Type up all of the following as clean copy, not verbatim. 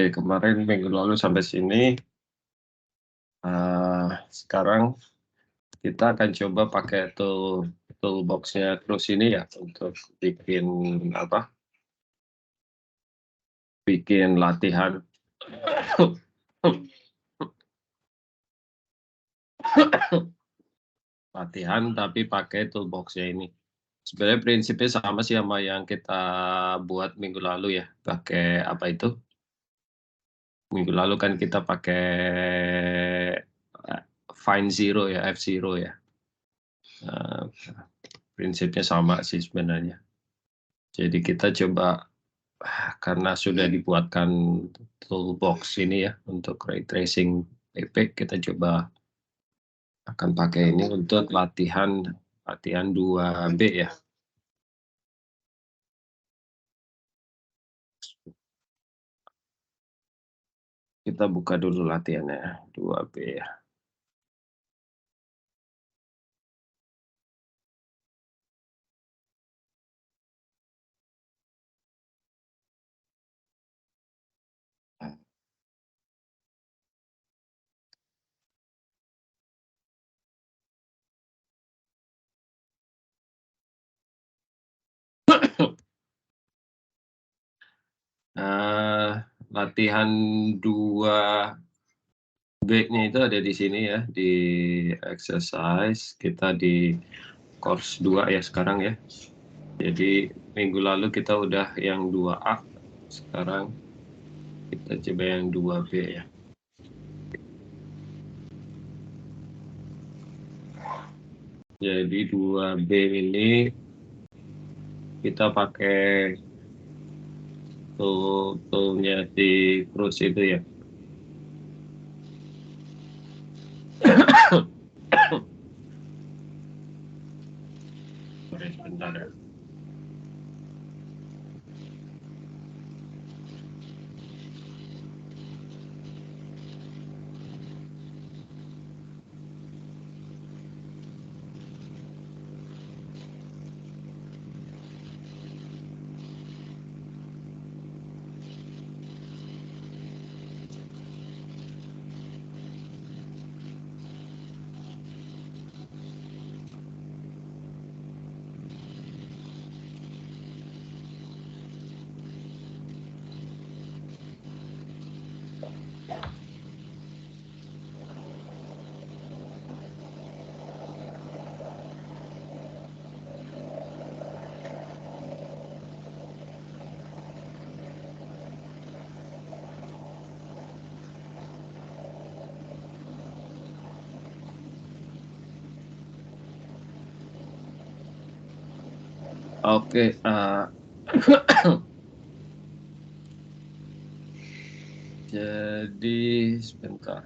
kemarin minggu lalu sampai sini. Sekarang kita akan coba pakai toolbox-nya terus ini ya untuk bikin bikin latihan. Latihan tapi pakai toolbox-nya ini. Sebenarnya prinsipnya sama sih sama yang kita buat minggu lalu ya. Pakai apa itu? Minggu lalu kan kita pakai Find Zero ya, F0 ya. Prinsipnya sama sih sebenarnya. Jadi kita coba, karena sudah dibuatkan toolbox ini ya untuk ray tracing PP, kita coba akan pakai ini untuk latihan 2B ya. Kita buka dulu latihannya 2B ya. Latihan 2B-nya itu ada di sini ya, di exercise. Kita di course 2 ya sekarang ya. Jadi minggu lalu kita udah yang 2A, sekarang kita coba yang 2B ya. Jadi 2B ini kita pakai toolnya di Cruise itu ya. Sebentar ya. Oke, jadi sebentar.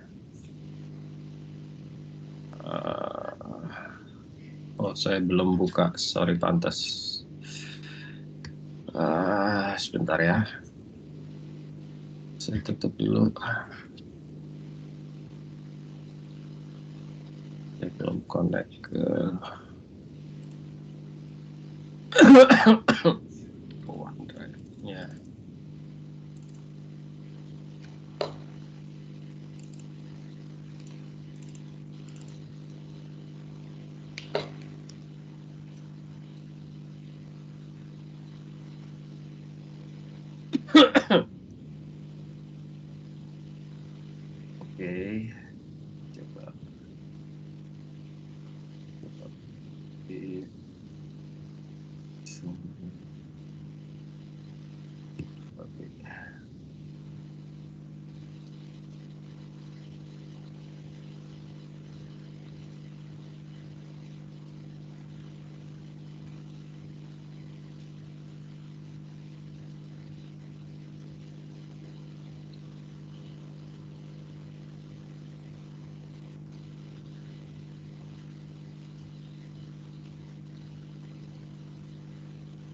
Saya belum buka, sorry pantas. Sebentar ya. Saya tutup dulu. Saya belum connect ke OneDrive-nya. Oke, coba di oke.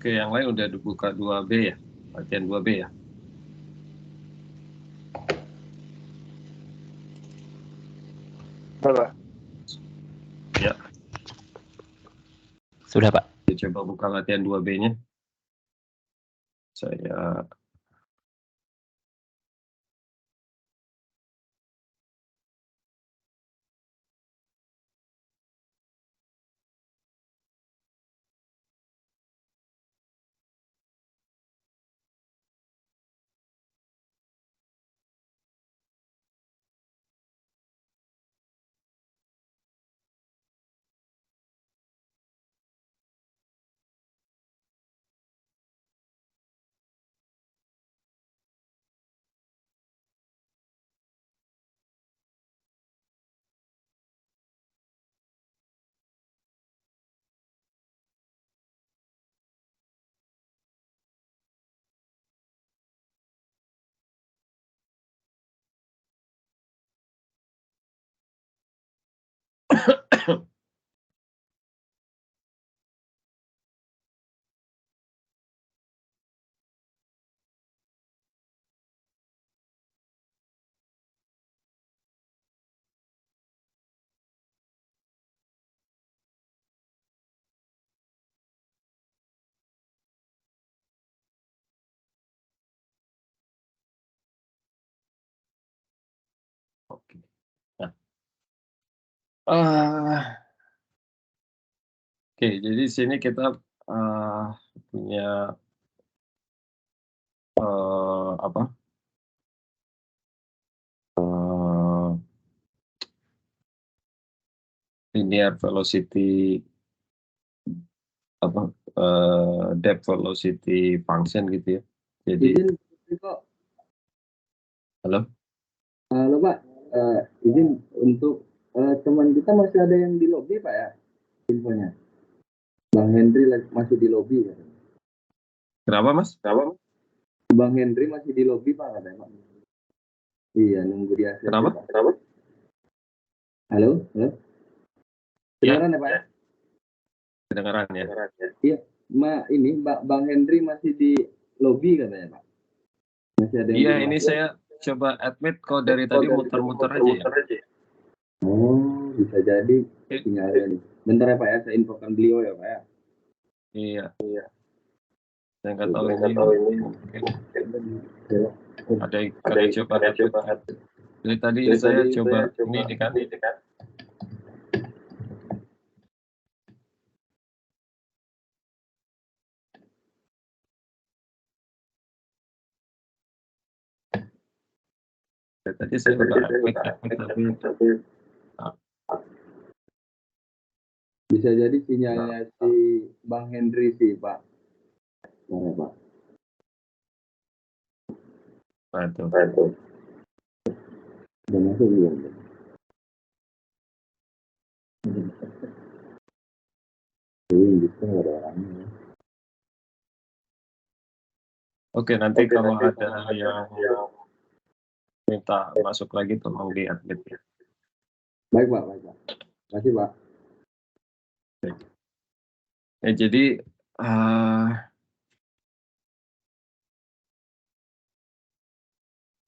Oke, yang lain udah dibuka 2B ya, latihan 2B ya. Bapak. Ya. Sudah, Pak. Coba buka latihan 2B-nya. Saya Oke, jadi di sini kita punya apa? Linear velocity apa? Depth velocity function gitu ya. Jadi, kok. halo? Halo Pak, izin untuk teman kita masih ada yang di lobi Pak ya, infonya. Bang Henry masih di lobi ya. Kenapa Mas? Bang Henry masih di lobi Pak katanya Pak. Iya, nunggu di ACC. Kenapa? Pak. Halo? Kedengaran ya Pak ya? Kedengaran ya? Iya, ini Bang Henry masih di lobi katanya Pak. Masih ada yang Iya, di ini saya coba admit kok dari tadi muter-muter aja ya. Oh, bisa jadi sinyalnya nih. Bentar ya Pak ya, saya infokan beliau ya Pak ya. Iya. Saya nggak tahu ini mungkin ada kali coba admit. Jadi tadi saya coba ini kan. Tadi saya udah admit tapi bisa jadi sinyalnya si Bang Henry sih Pak. Mana Pak? itu. Udah masuk belum? Gitu nggak ada orangnya. Oke, nanti kalau ada yang minta masuk lagi tolong di admit ya. Baik Pak. Terima kasih Pak. Ya jadi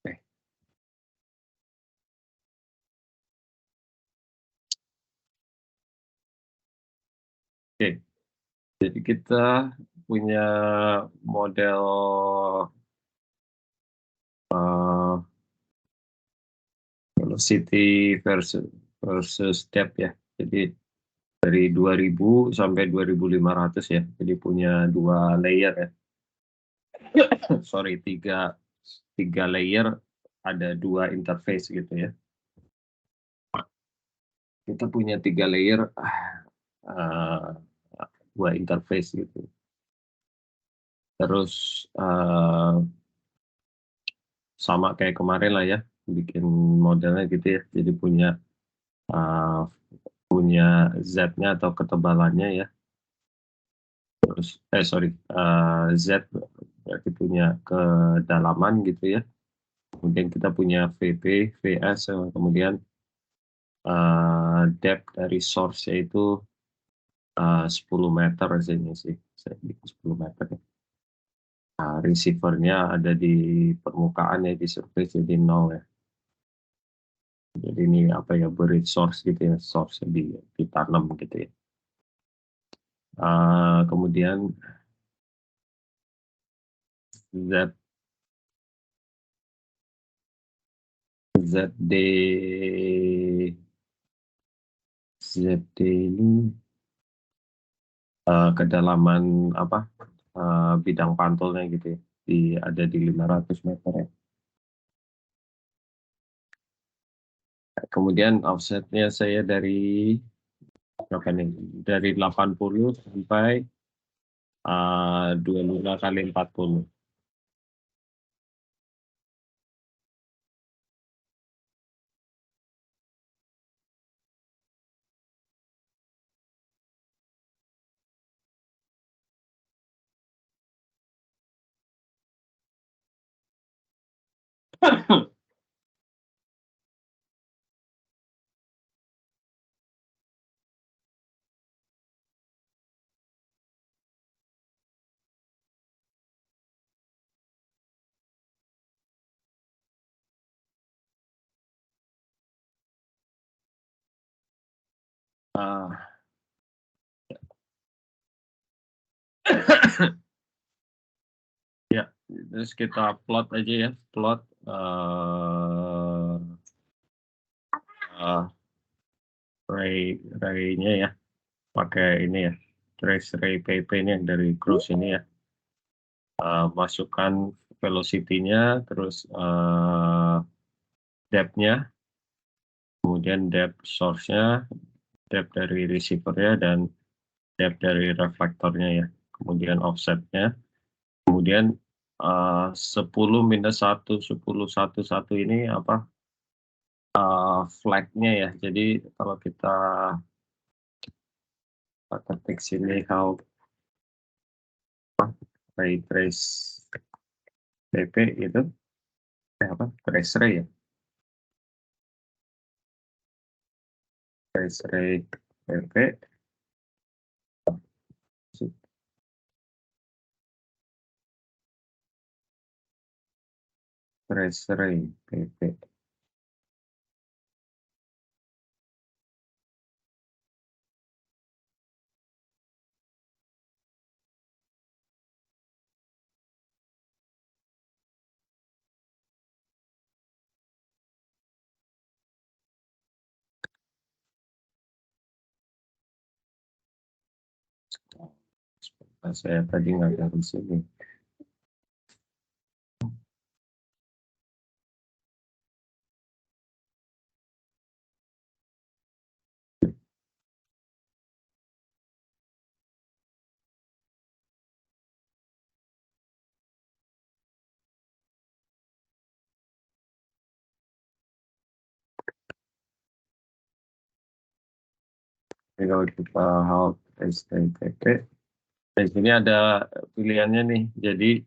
oke. Jadi kita punya model velocity versus depth ya. Jadi dari 2000 sampai 2500 ya. Jadi punya 2 layer ya. Sorry, 3 layer, ada 2 interface gitu ya. Kita punya 3 layer, 2 interface gitu. Terus sama kayak kemarin lah ya, bikin modelnya gitu ya. Jadi punya Z-nya atau ketebalannya ya. Terus Z berarti punya kedalaman gitu ya. Kemudian kita punya VP, VS, kemudian depth dari source yaitu 10 meter sini sih, saya bikin 10 meter ya. Receivernya ada di permukaan ya, di surface jadi 0 ya. Jadi ini apa ya, buried source gitu ya, source ditanam gitu ya. Kemudian ZD ini kedalaman apa bidang pantulnya gitu ya, ada di 500 meter ya. Kemudian offsetnya saya dari 80 sampai 25 kali 40. Ya, terus kita plot aja ya, plot ray-nya ya, pakai ini ya, trace ray PP ini yang dari cross ini ya. Masukkan velocity-nya, terus depth-nya, kemudian depth source-nya, depth dari receiver-nya, dan depth dari reflektornya ya. Kemudian offset-nya, kemudian 10 minus 1, 10, 1, 1 ini apa? Flag-nya ya. Jadi kalau kita ketik sini how ray trace PP itu apa? Trace ray ya. Trace ray PP trace ray PP. Saya tadi nggak ada di sini. Jadi kalau kita how STPP, di sini ada pilihannya nih. Jadi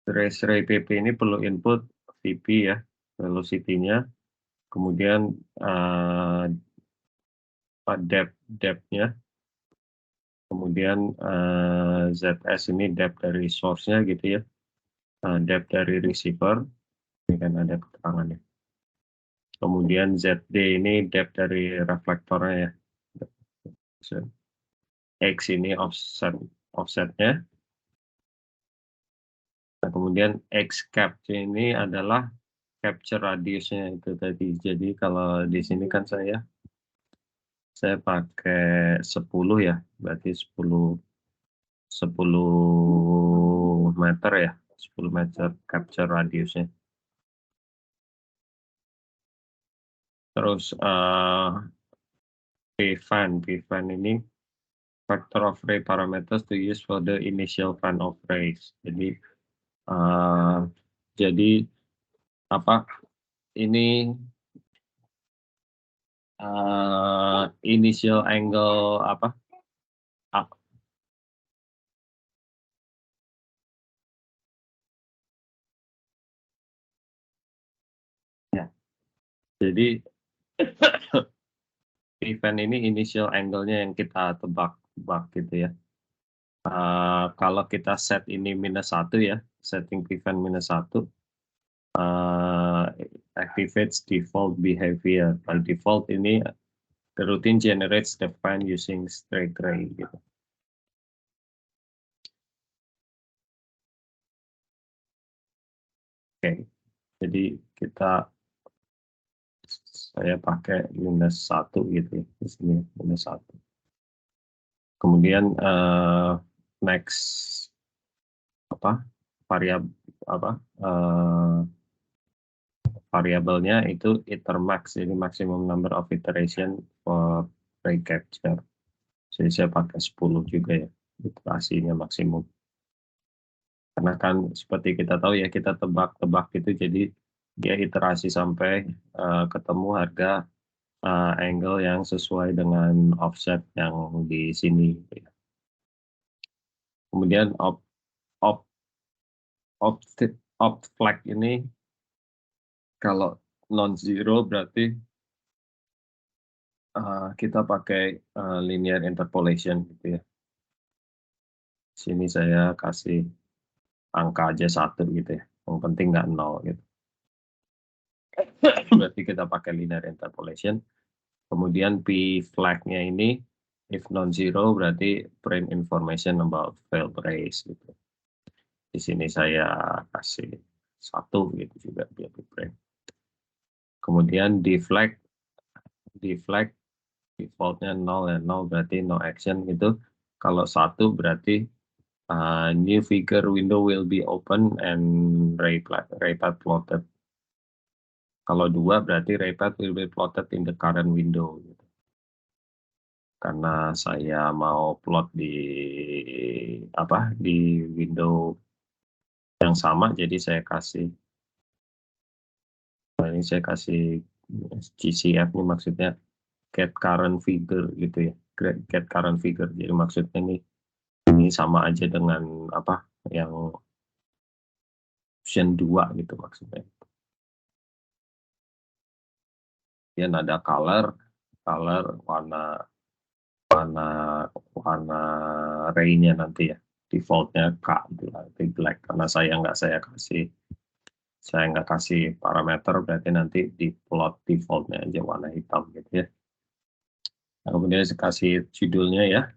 trace ray PP ini perlu input VP ya, velocity-nya, kemudian depth-nya, kemudian ZS ini depth dari source-nya gitu ya, depth dari receiver, ini kan ada keterangannya. Kemudian ZD ini depth dari reflektornya ya. X ini offsetnya. Nah, kemudian X cap ini adalah capture radiusnya itu tadi. Jadi kalau di sini kan saya pakai 10 ya, berarti 10 meter ya, 10 meter capture radiusnya. Terus P-fan ini factor of ray parameters to use for the initial fan of rays. Jadi apa ini initial angle apa? Ya. Jadi event ini initial angle-nya yang kita tebak gitu ya. Kalau kita set ini -1 ya, setting event -1, activates default behavior. By default ini the routine generates the fan using straight ray gitu. Oke, jadi saya pakai -1 gitu ya, di sini -1. Kemudian next variabelnya itu itermax, ini maximum number of iteration for ray capture. Jadi saya pakai 10 juga ya, iterasinya maksimum. Karena kan seperti kita tahu ya, kita tebak-tebak gitu, jadi dia iterasi sampai ketemu harga angle yang sesuai dengan offset yang di sini. Kemudian opt flag ini kalau non-zero berarti kita pakai linear interpolation gitu ya. Sini saya kasih angka aja 1 gitu ya. Yang penting nggak 0 gitu. Berarti kita pakai linear interpolation. Kemudian P flag-nya ini if non-zero berarti print information about failed rays gitu. Di sini saya kasih 1 gitu juga biar di print. Kemudian D flag defaultnya 0 ya, 0 berarti no action gitu. Kalau 1 berarti new figure window will be open and raypad plotted. Kalau 2 berarti raypad will be plotted in the current window gitu. Karena saya mau plot di window yang sama, jadi saya kasih ini saya kasih GCF ini maksudnya get current figure gitu ya, get current figure. Jadi maksudnya ini sama aja dengan yang option 2 gitu maksudnya. Kemudian ada color warna ray-nya nanti ya, defaultnya black karena saya nggak kasih parameter, berarti nanti di plot defaultnya aja warna hitam gitu ya. Nah, kemudian saya kasih judulnya ya.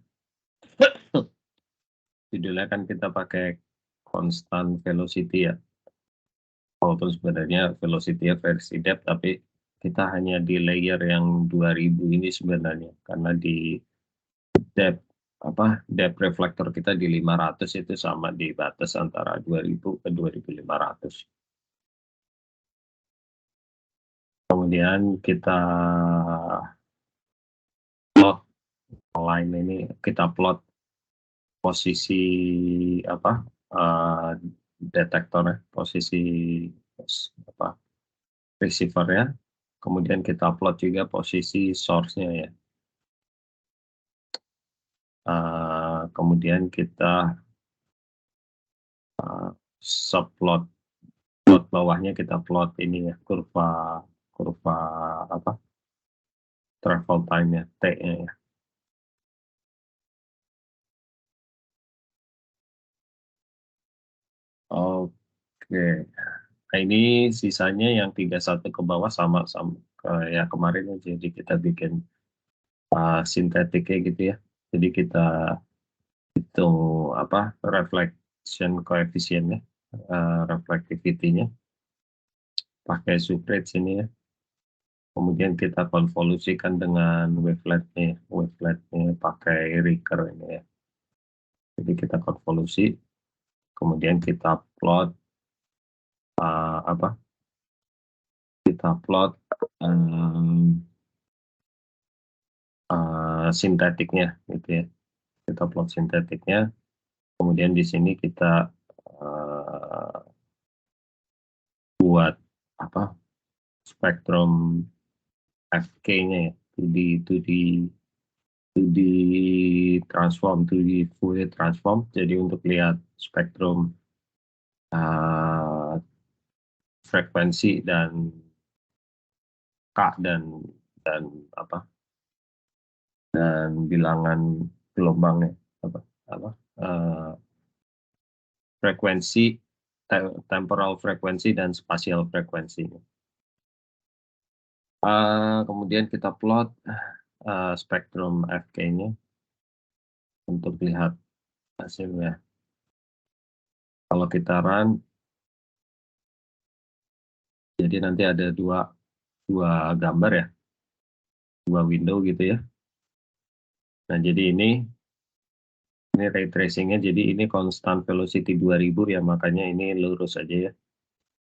Judulnya kan kita pakai constant velocity ya, walaupun sebenarnya velocity-nya versi depth, tapi kita hanya di layer yang 2000 ini sebenarnya, karena di depth reflektor kita di 500 itu sama di batas antara 2000 ke 2500. Kemudian kita plot line ini, kita plot posisi detektornya, posisi receiver-nya. Kemudian kita plot juga posisi source-nya ya. Kemudian kita subplot, plot bawahnya kita plot ini ya, kurva travel time-nya, T-nya ya. Oke. Nah, ini sisanya yang 31 ke bawah sama kayak kemarin ya. Jadi kita bikin sintetiknya gitu ya. Jadi kita hitung reflection coefficient-nya, reflectivity-nya pakai Subred sini ya. Kemudian kita konvolusikan dengan wavelet-nya pakai Ricker ini ya. Jadi kita konvolusi, kemudian kita plot sintetiknya gitu ya. Kita plot sintetiknya, kemudian di sini kita buat spektrum FK-nya ya, 2D transform, 2D Fourier transform. Jadi untuk lihat spektrum frekuensi dan K dan bilangan gelombangnya frekuensi, temporal frekuensi dan spatial frekuensi. Kemudian kita plot spektrum FK-nya untuk lihat hasilnya. Kalau kita run, jadi nanti ada dua gambar ya, dua window gitu ya. Nah, jadi ini ray tracing-nya, jadi ini constant velocity 2000 ya, makanya ini lurus aja ya.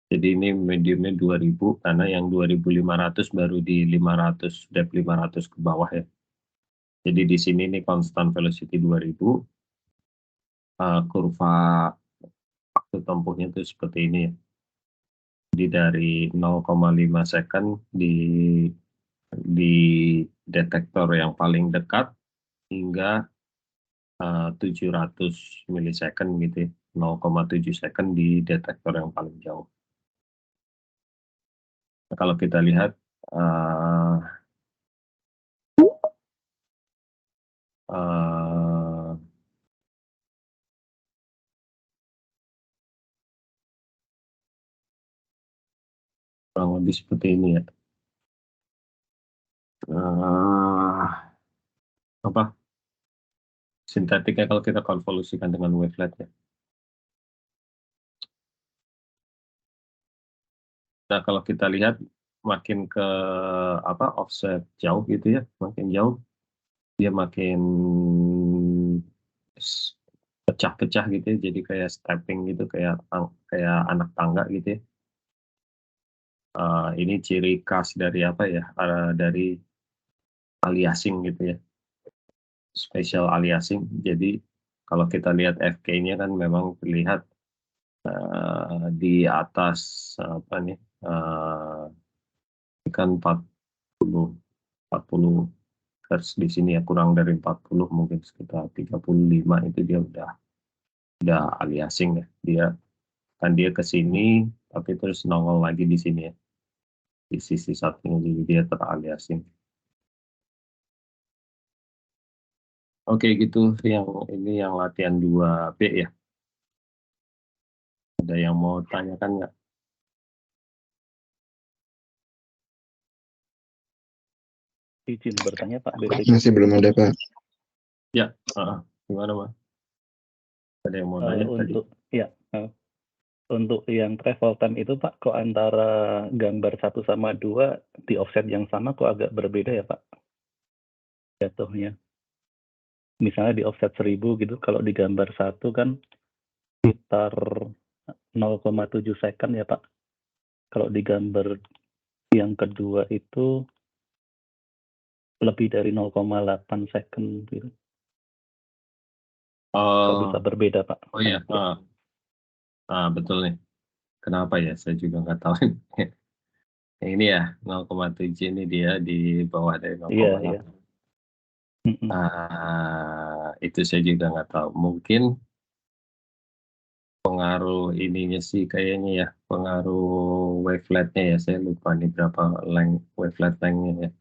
Jadi ini mediumnya 2000 karena yang 2500 baru di 500, depth 500 ke bawah ya. Jadi di sini ini constant velocity 2000, kurva waktu tempuhnya itu seperti ini ya. Jadi dari 0,5 second di detektor yang paling dekat hingga 700 milisecond gitu ya, 0,7 second di detektor yang paling jauh. Nah, kalau kita lihat kurang lebih seperti ini ya. Sintetiknya kalau kita konvolusikan dengan wavelet ya. Nah, kalau kita lihat makin ke offset jauh gitu ya, makin jauh dia makin pecah-pecah gitu ya, jadi kayak stepping gitu, kayak anak tangga gitu ya. Ini ciri khas dari apa ya, dari aliasing gitu ya, spesial aliasing. Jadi kalau kita lihat FK-nya kan memang terlihat di atas apa nih, ini kan 40 Hertz di sini ya, kurang dari 40, mungkin sekitar 35 itu dia udah aliasing ya. Dia ke sini tapi terus nongol lagi di sini ya, di sisi satunya, jadi dia teraliasing. Oke gitu, ini yang latihan 2B ya. Ada yang mau tanyakan nggak? Izin bertanya Pak. Masih belum ada Pak. Ya, gimana Mas? Ada yang mau nanya tadi? Untuk yang travel time itu Pak, kok antara gambar 1 sama 2 di offset yang sama kok agak berbeda ya Pak jatuhnya? Misalnya di offset 1000 gitu, kalau di gambar 1 kan sekitar 0,7 second ya Pak. Kalau di gambar yang kedua itu lebih dari 0,8 second gitu. Kok bisa berbeda Pak? Oh iya, betul nih. Kenapa ya? Saya juga nggak tahu. Ini ya 0,7 ini dia di bawah dari 0,8. Iya. Itu saya juga nggak tahu. Mungkin pengaruh ininya sih kayaknya ya, pengaruh wavelet-nya ya. Saya lupa nih berapa wavelet length-nya ya.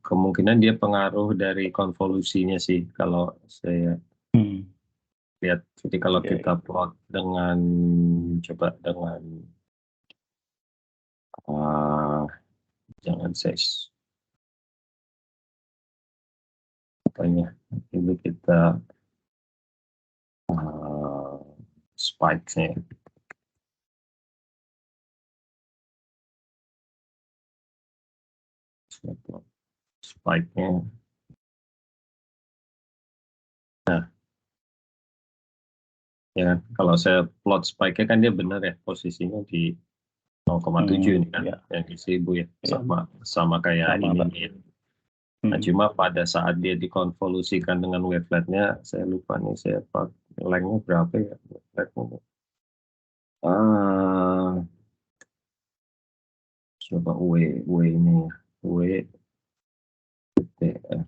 Kemungkinan dia pengaruh dari konvolusinya sih kalau saya lihat. Jadi kalau kita plot dengan jangan size apanya, ini kita spike-nya. Spike-nya. Nah, ya kalau saya plot spike-nya kan dia benar ya, posisinya di 0,7 ini kan, yang di 1000 ya, sama kayak ini ya. Nah, cuma pada saat dia dikonvolusikan dengan wavelet-nya, saya lupa nih, saya length-nya berapa ya wavelet-nya. Coba W ini ya, W TF.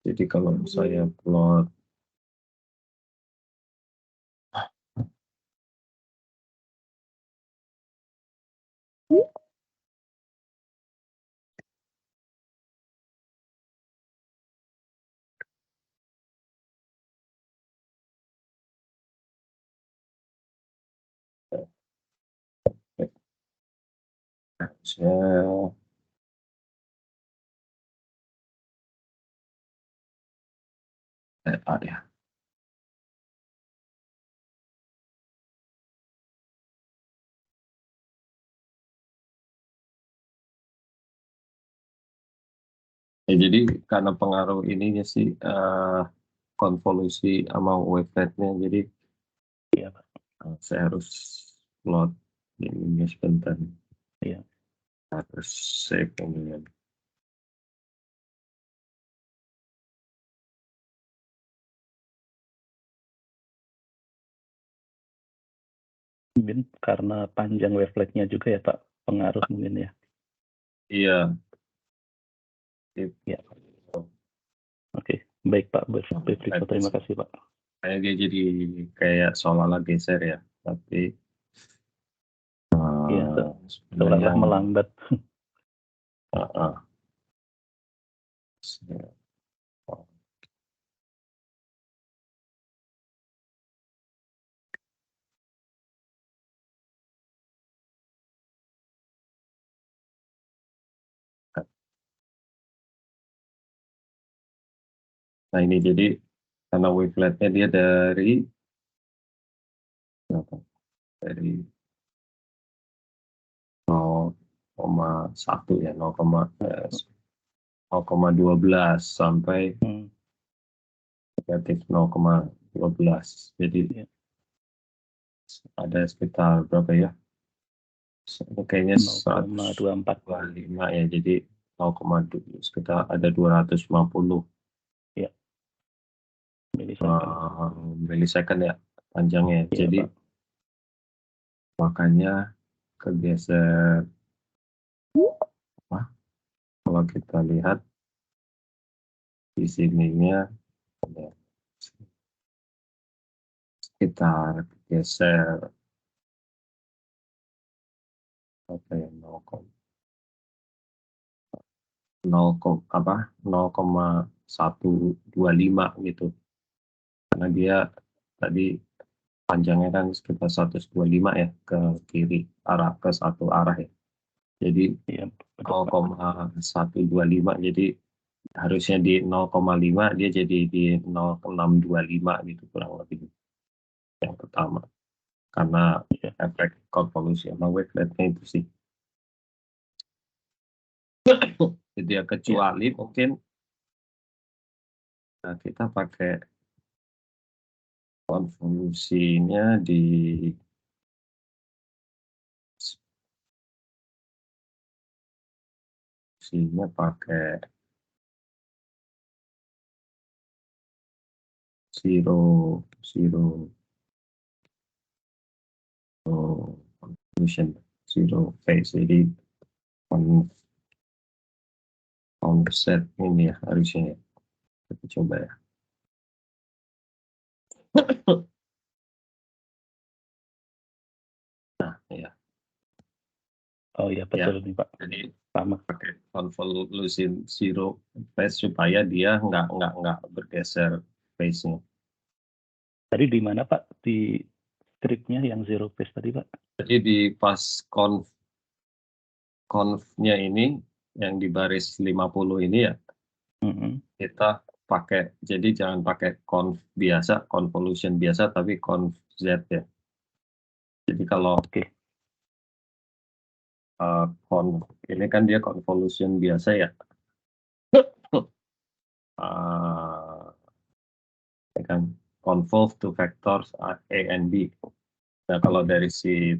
Jadi kalau saya plot ya. Ya, jadi karena pengaruh ininya sih konvolusi sama wavelet-nya, jadi saya harus plot ini sebentar. Iya. Harus save ini. Mungkin karena panjang wavelet-nya juga ya Pak, pengaruh mungkin ya. Iya. Ya. Oke, baik Pak Betriko, terima kasih Pak. Kayak dia jadi kayak seolah-olah geser ya, tapi Iya, seolah-olah melambat. Nah ini jadi karena wavelet-nya dia dari 0,1 ya, 0,12 sampai negatif 0,12. Jadi Iya. ada sekitar berapa ya? Kayaknya 0,24. 125 ya, jadi 0,2 sekitar ada 250 Ya. Milisecond. milisecond ya panjangnya. Iya, Jadi Pak. makanya kegeser kalau kita lihat di sininya ada sekitar geser apa ya 0,125 gitu, karena dia tadi panjangnya kan sekitar 125 ya ke kiri arah ke satu arah ya, jadi Iya, betul, Pak. 0,125, jadi harusnya di 0,5 dia jadi di 0,625 gitu kurang lebih yang pertama, karena Iya. efek konvolusi sama waveletnya itu sih. Jadi ya kecuali mungkin kita pakai konvolusinya sini pakai zero convolution, zero phase, jadi offset ini ya harusnya ya. Kita coba ya. Nah ya. Oh iya, betul nih, Pak. Jadi Sama. pakai convolution zero phase supaya dia nggak bergeser phase-nya. Tadi di mana, Pak? Di stripnya yang zero phase tadi, Pak? Jadi di pas conv-nya ini yang di baris 50 ini ya, kita pakai, jadi jangan pakai conv biasa, convolution biasa, tapi conv Z ya. Jadi kalau conv ini kan dia convolution biasa ya. Ya kan, convolve to vectors A and B. Nah kalau dari si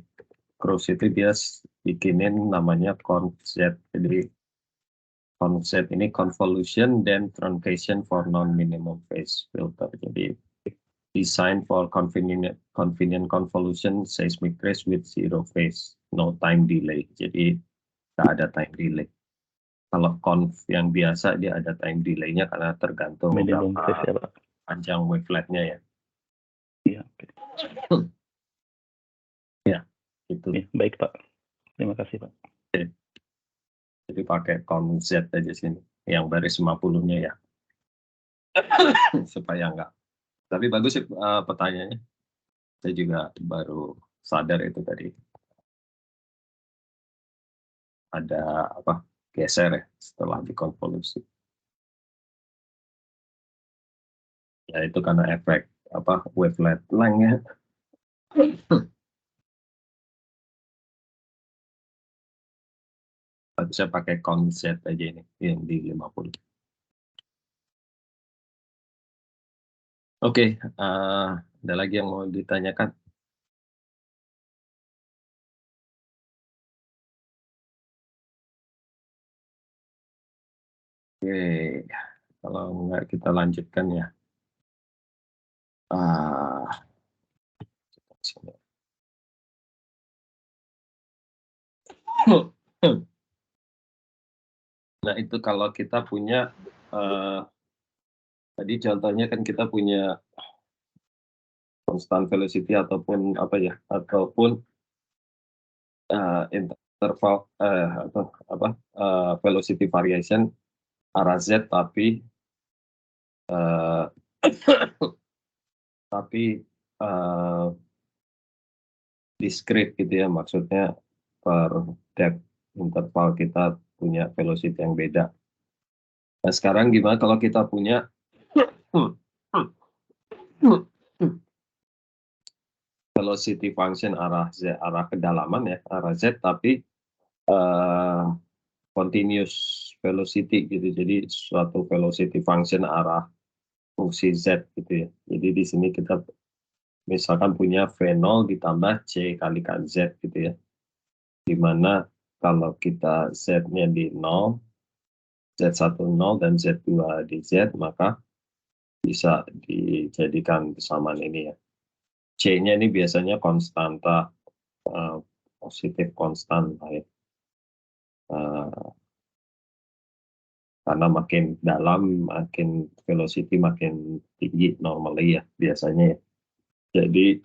Kruse itu dia bikinin namanya conv Z. Jadi conv Z ini convolution then truncation for non-minimum phase filter. Jadi design for convenient convolution seismic trace with zero phase, no time delay. Jadi nggak ada time delay. Kalau conv yang biasa dia ada time delay-nya karena tergantung minimum phase ya, berapa Pak. panjang wavelet-nya ya. Iya, oke. Ya, itu. Ya, baik, Pak. Terima kasih, Pak. Jadi pakai conv Z aja sini, yang baris 50-nya ya. Supaya enggak. Tapi bagus sih pertanyaannya. Saya juga baru sadar itu tadi. Ada apa? Geser ya setelah dikonvolusi. Ya itu karena efek apa wavelet length ya. Saya pakai konsep aja ini yang di 50. Oke, ada lagi yang mau ditanyakan? Oke, kalau enggak kita lanjutkan ya. Nah itu kalau kita punya tadi contohnya kan kita punya constant velocity ataupun apa ya, ataupun interval atau apa velocity variation arah Z tapi discrete gitu ya, maksudnya per depth interval kita punya velocity yang beda. Nah sekarang gimana kalau kita punya velocity function arah Z, arah kedalaman ya, arah Z, tapi continuous velocity gitu. Jadi suatu velocity function arah fungsi Z gitu ya. Jadi di sini kita misalkan punya V0 ditambah C kalikan Z gitu ya. Dimana kalau kita Z-nya di 0, Z1 0 dan Z2 di Z, maka bisa dijadikan persamaan ini ya. C-nya ini biasanya konstanta positif konstan lah ya. Karena makin dalam, makin velocity makin tinggi normally ya biasanya ya. Jadi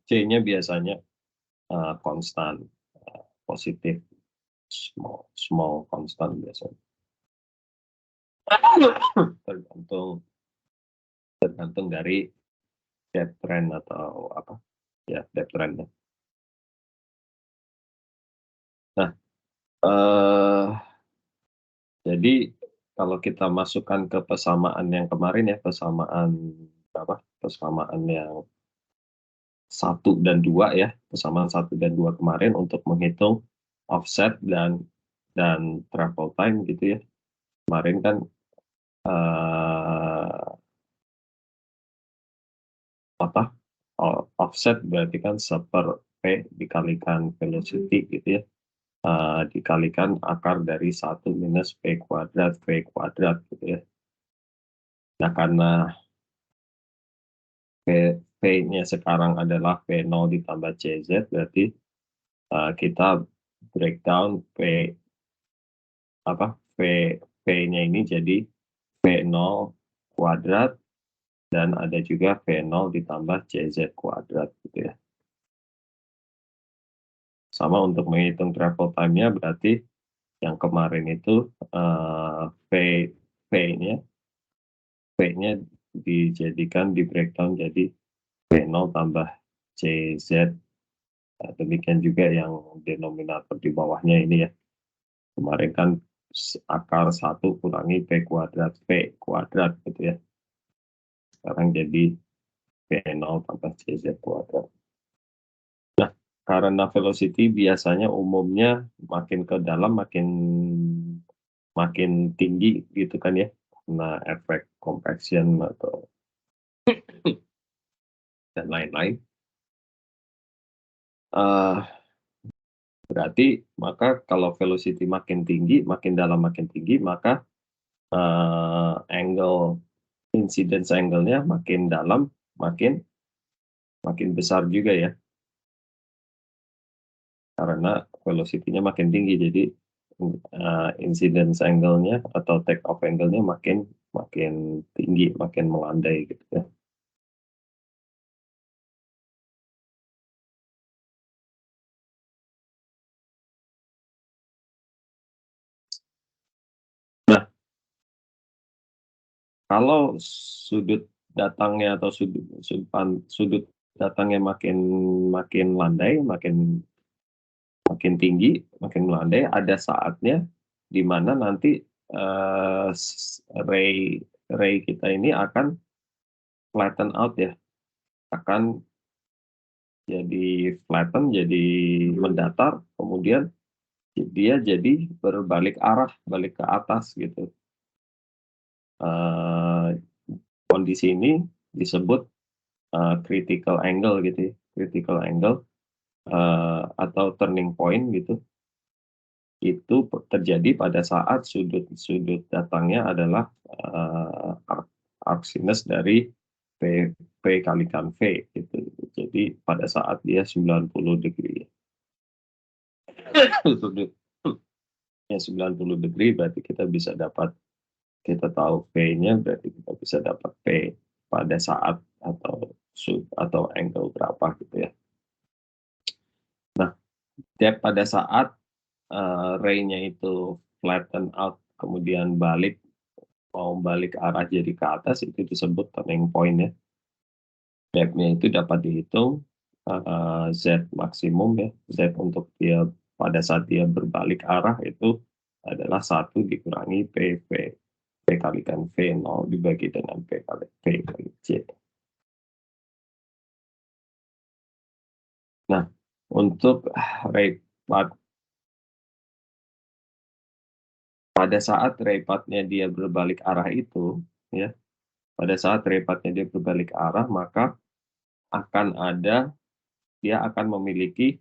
C-nya biasanya konstan positif small konstan biasanya. tergantung dari depth trend atau apa ya, depth trend. Nah, jadi kalau kita masukkan ke persamaan yang kemarin ya, persamaan yang 1 dan 2 ya, persamaan 1 dan 2 kemarin untuk menghitung offset dan travel time gitu ya. Kemarin kan offset berarti kan 1/P dikalikan velocity gitu ya, dikalikan akar dari 1 minus P kuadrat V kuadrat gitu ya. Nah, karena P-nya sekarang adalah V0 ditambah CZ, berarti kita breakdown P-nya ini jadi V0 kuadrat dan ada juga V0 ditambah CZ kuadrat gitu ya. Sama untuk menghitung travel time-nya berarti yang kemarin itu P-nya dijadikan di breakdown jadi V0 tambah CZ. Demikian juga yang denominator di bawahnya ini ya. Kemarin kan akar 1 kurangi P kuadrat gitu ya. Sekarang jadi V0 tambah CZ kuadrat. Nah, karena velocity biasanya umumnya makin ke dalam makin tinggi gitu kan ya. Nah, efek compaction atau dan lain-lain. Berarti maka kalau velocity makin tinggi, makin dalam makin tinggi, maka incidence angle-nya makin dalam, makin besar juga ya. Karena velocity-nya makin tinggi, jadi incidence angle-nya atau take off angle-nya makin tinggi, makin melandai gitu ya. Nah, kalau sudut datangnya atau sudut datangnya makin landai, makin tinggi, makin melandai, ada saatnya di mana nanti ray kita ini akan flatten out ya, akan jadi flatten, jadi mendatar, kemudian dia jadi berbalik arah, balik ke atas gitu. Kondisi ini disebut critical angle gitu ya. Critical angle atau turning point gitu. Itu terjadi pada saat sudut datangnya adalah arc sinus dari P kalikan V gitu. Jadi pada saat dia 90 degree. Sudut yang 90 degree berarti kita tahu V-nya, berarti kita bisa dapat P pada saat atau angle berapa gitu ya. Nah, pada saat ray-nya itu flatten out kemudian mau balik arah jadi ke atas, itu disebut turning point ya. Depth-nya itu dapat dihitung Z maksimum ya, Z untuk dia pada saat dia berbalik arah itu adalah 1 dikurangi P kalikan V0 dibagi dengan P kali C. Nah, untuk rate pada saat ray path-nya dia berbalik arah itu, ya, pada saat ray path-nya dia berbalik arah, maka dia akan memiliki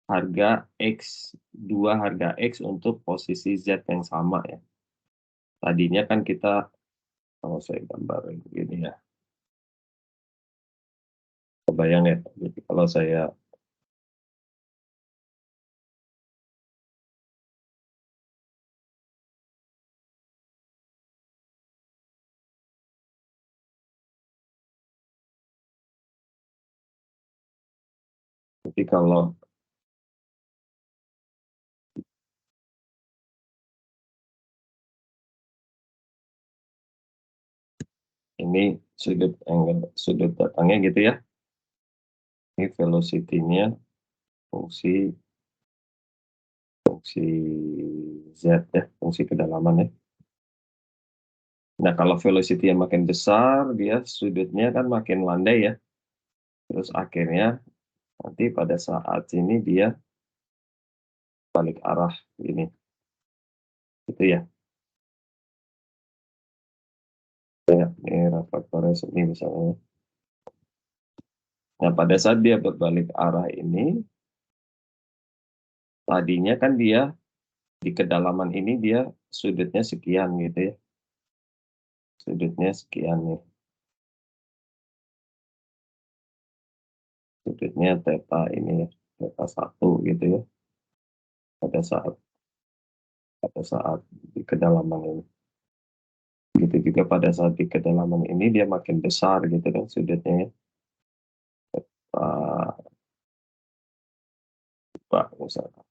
harga X, dua harga X untuk posisi Z yang sama ya. Tadinya kan kita, kalau saya gambar begini ya, kebayang ya, jadi kalau saya jadi kalau ini sudut datangnya gitu ya, ini velocity-nya fungsi Z ya, fungsi kedalaman ya. Nah, kalau velocity yang makin besar, dia sudutnya kan makin landai ya. Terus akhirnya nanti pada saat ini dia balik arah ini. Gitu ya. Ya, ini reflektornya sini misalnya. Nah, pada saat dia berbalik arah ini, tadinya kan dia di kedalaman ini dia sudutnya sekian gitu ya. Sudutnya sekian nih. Sudutnya theta ini ya, theta 1 gitu ya. Pada saat di kedalaman ini. Begitu juga pada saat di kedalaman ini dia makin besar gitu kan sudutnya ya. Pak misalkan.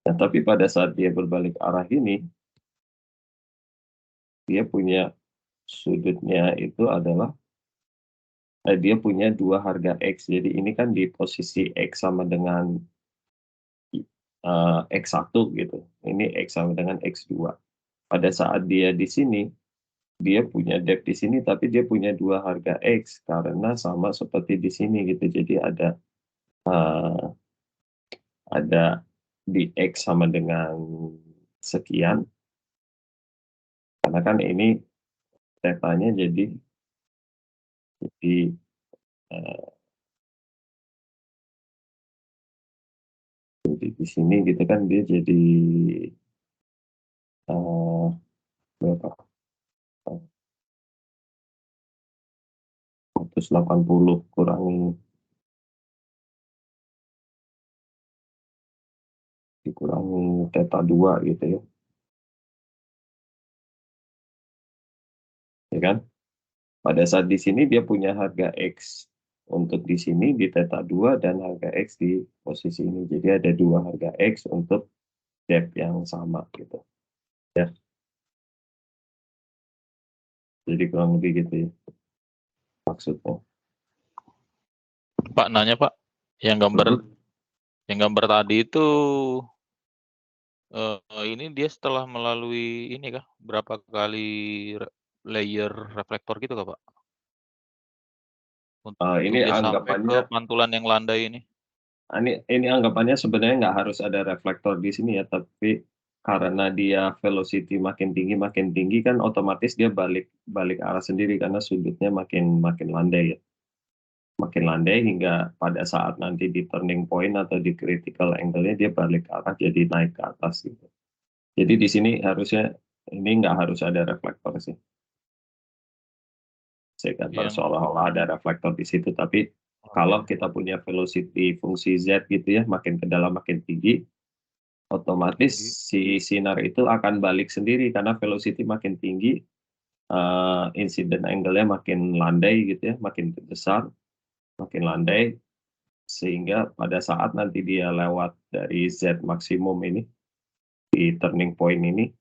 Nah, tapi pada saat dia berbalik arah ini, dia punya sudutnya itu adalah dia punya dua harga X. Jadi ini kan di posisi X sama dengan X1 gitu. Ini X sama dengan X2. Pada saat dia di sini, dia punya depth di sini, tapi dia punya dua harga X karena sama seperti di sini gitu. Jadi ada di X sama dengan sekian. Karena kan ini tetanya jadi di sini gitu kan dia jadi berapa? 180 dikurangi theta 2 gitu ya. Ya kan? Pada saat di sini dia punya harga X untuk di sini di theta 2 dan harga X di posisi ini. Jadi ada dua harga X untuk depth yang sama gitu. Ya. Jadi kurang lebih gitu ya. Maksudnya. Pak nanya Pak, yang gambar tadi itu ini dia setelah melalui ini kah? Berapa kali layer reflektor gitu kah Pak? Untuk Ini dia sampai ke anggapannya pantulan yang landai ini. ini anggapannya sebenarnya nggak harus ada reflektor di sini ya, tapi karena dia velocity makin tinggi kan otomatis dia balik arah sendiri karena sudutnya makin landai ya. Makin landai hingga pada saat nanti di turning point atau di critical angle-nya dia balik arah jadi naik ke atas gitu. Jadi di sini harusnya ini nggak harus ada reflektor sih. Saya gambar seolah-olah ada reflektor di situ, tapi kalau kita punya velocity fungsi Z gitu ya, makin ke dalam makin tinggi, otomatis si sinar itu akan balik sendiri karena velocity makin tinggi, incident angle-nya makin landai gitu ya, makin besar, makin landai, sehingga pada saat nanti dia lewat dari Z maksimum ini, di turning point ini,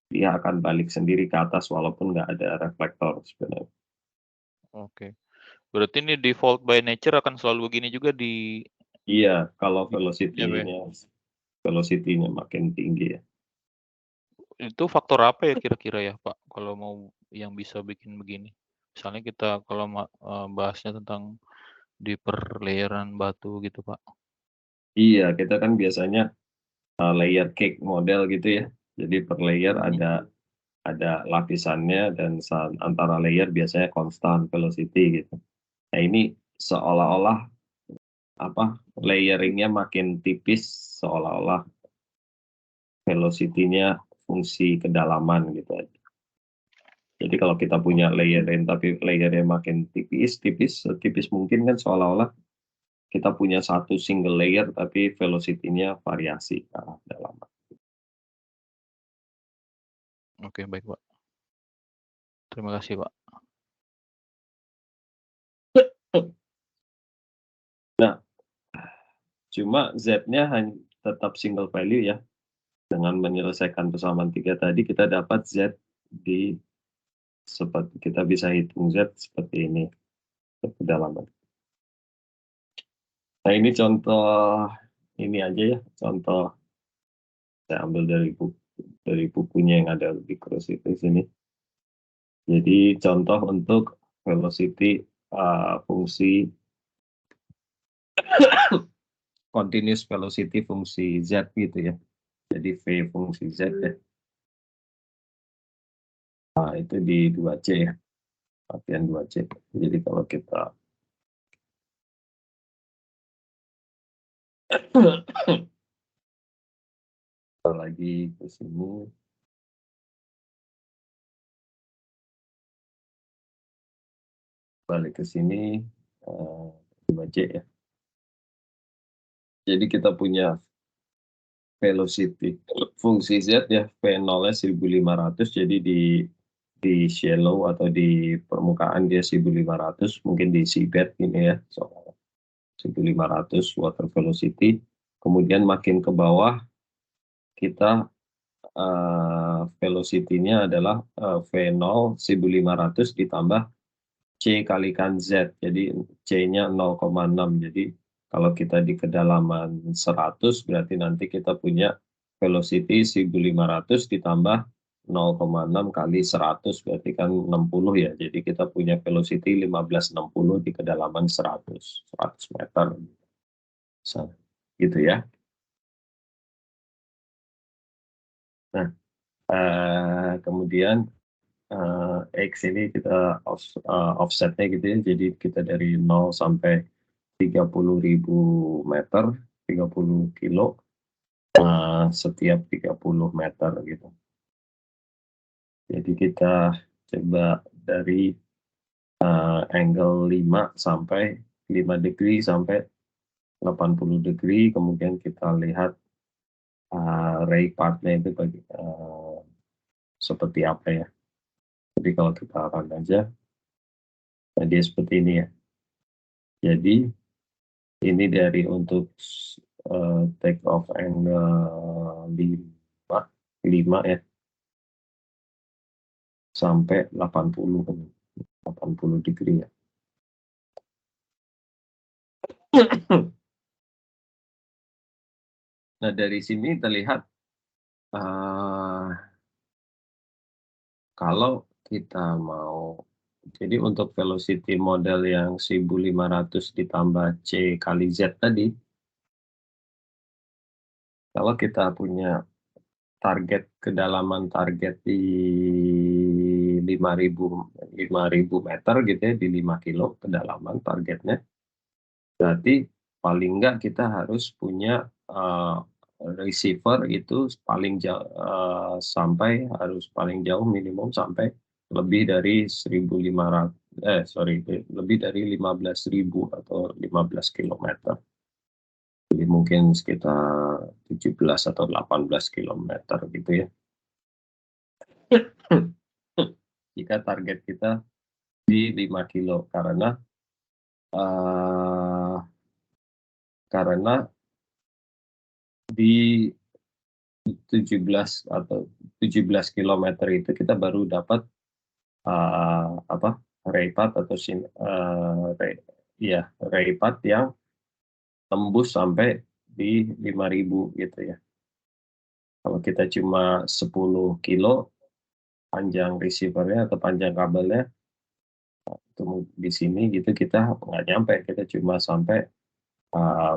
dia akan balik sendiri ke atas walaupun nggak ada reflektor sebenarnya. Oke. Berarti ini default by nature akan selalu begini juga di. Iya, kalau velocity-nya makin tinggi ya. Itu faktor apa ya kira-kira ya Pak, kalau mau yang bisa bikin begini? Misalnya kita kalau bahasnya tentang di perlayeran batu gitu Pak. Iya, kita kan biasanya layer cake model gitu ya. Jadi per layer ada lapisannya dan antara layer biasanya konstan velocity gitu. Nah ini seolah-olah layeringnya makin tipis, seolah-olah velocity-nya fungsi kedalaman gitu aja. Jadi kalau kita punya layering tapi layernya makin setipis mungkin kan seolah-olah kita punya satu single layer tapi velocity-nya variasi ke arah kedalaman. Oke, baik, Pak. Terima kasih, Pak. Nah, cuma Z-nya hanya tetap single value ya. Dengan menyelesaikan persamaan 3 tadi kita dapat Z seperti kita bisa hitung Z seperti ini kedalaman. Nah ini contoh ini aja ya, contoh saya ambil dari bukunya yang ada di Curiosity sini. Jadi contoh untuk velocity fungsi continuous velocity fungsi Z gitu ya. Jadi V fungsi Z ya. Nah itu di 2C ya, latihan 2C. Jadi kalau kita lagi ke sini, balik ke sini 2C ya. Jadi kita punya velocity fungsi Z ya, V0-nya 1500, jadi di shallow atau di permukaan dia 1500, mungkin di seabed ini ya, soal 1500 water velocity. Kemudian makin ke bawah kita velocity-nya adalah V0 1500 ditambah C kalikan Z, jadi C-nya 0,6. Jadi kalau kita di kedalaman 100 berarti nanti kita punya velocity 1500 ditambah 0,6 kali 100 berarti kan 60 ya. Jadi kita punya velocity 1560 di kedalaman 100 meter. So, gitu ya. Nah, kemudian X ini kita offsetnya gitu ya, jadi kita dari 0 sampai 30.000 meter, 30 kilo setiap 30 meter gitu. Jadi kita coba dari angle 5 sampai 5 degree sampai 80 degree, kemudian kita lihat ray path-nya itu seperti apa ya. Jadi kalau kita run aja, nah dia seperti ini ya. Jadi ini dari untuk take off angle 5 ya sampai 80 degree ya. Nah dari sini terlihat kalau kita mau, jadi untuk velocity model yang 1500 ditambah C kali Z tadi, kalau kita punya target kedalaman target di 5.000 meter gitu ya, di 5 kilo kedalaman targetnya, berarti paling enggak kita harus punya receiver itu paling jauh harus paling jauh minimum sampai lebih dari lebih dari 15.000 atau 15 kilometer. Jadi mungkin sekitar 17 atau 18 kilometer gitu ya. Jika target kita di 5 kilo karena di 17 kilometer itu kita baru dapat ray path atau ray path yang tembus sampai di 5.000 gitu ya. Kalau kita cuma 10 kilo panjang receivernya atau panjang kabelnya itu di sini gitu kita nggak nyampe, kita cuma sampai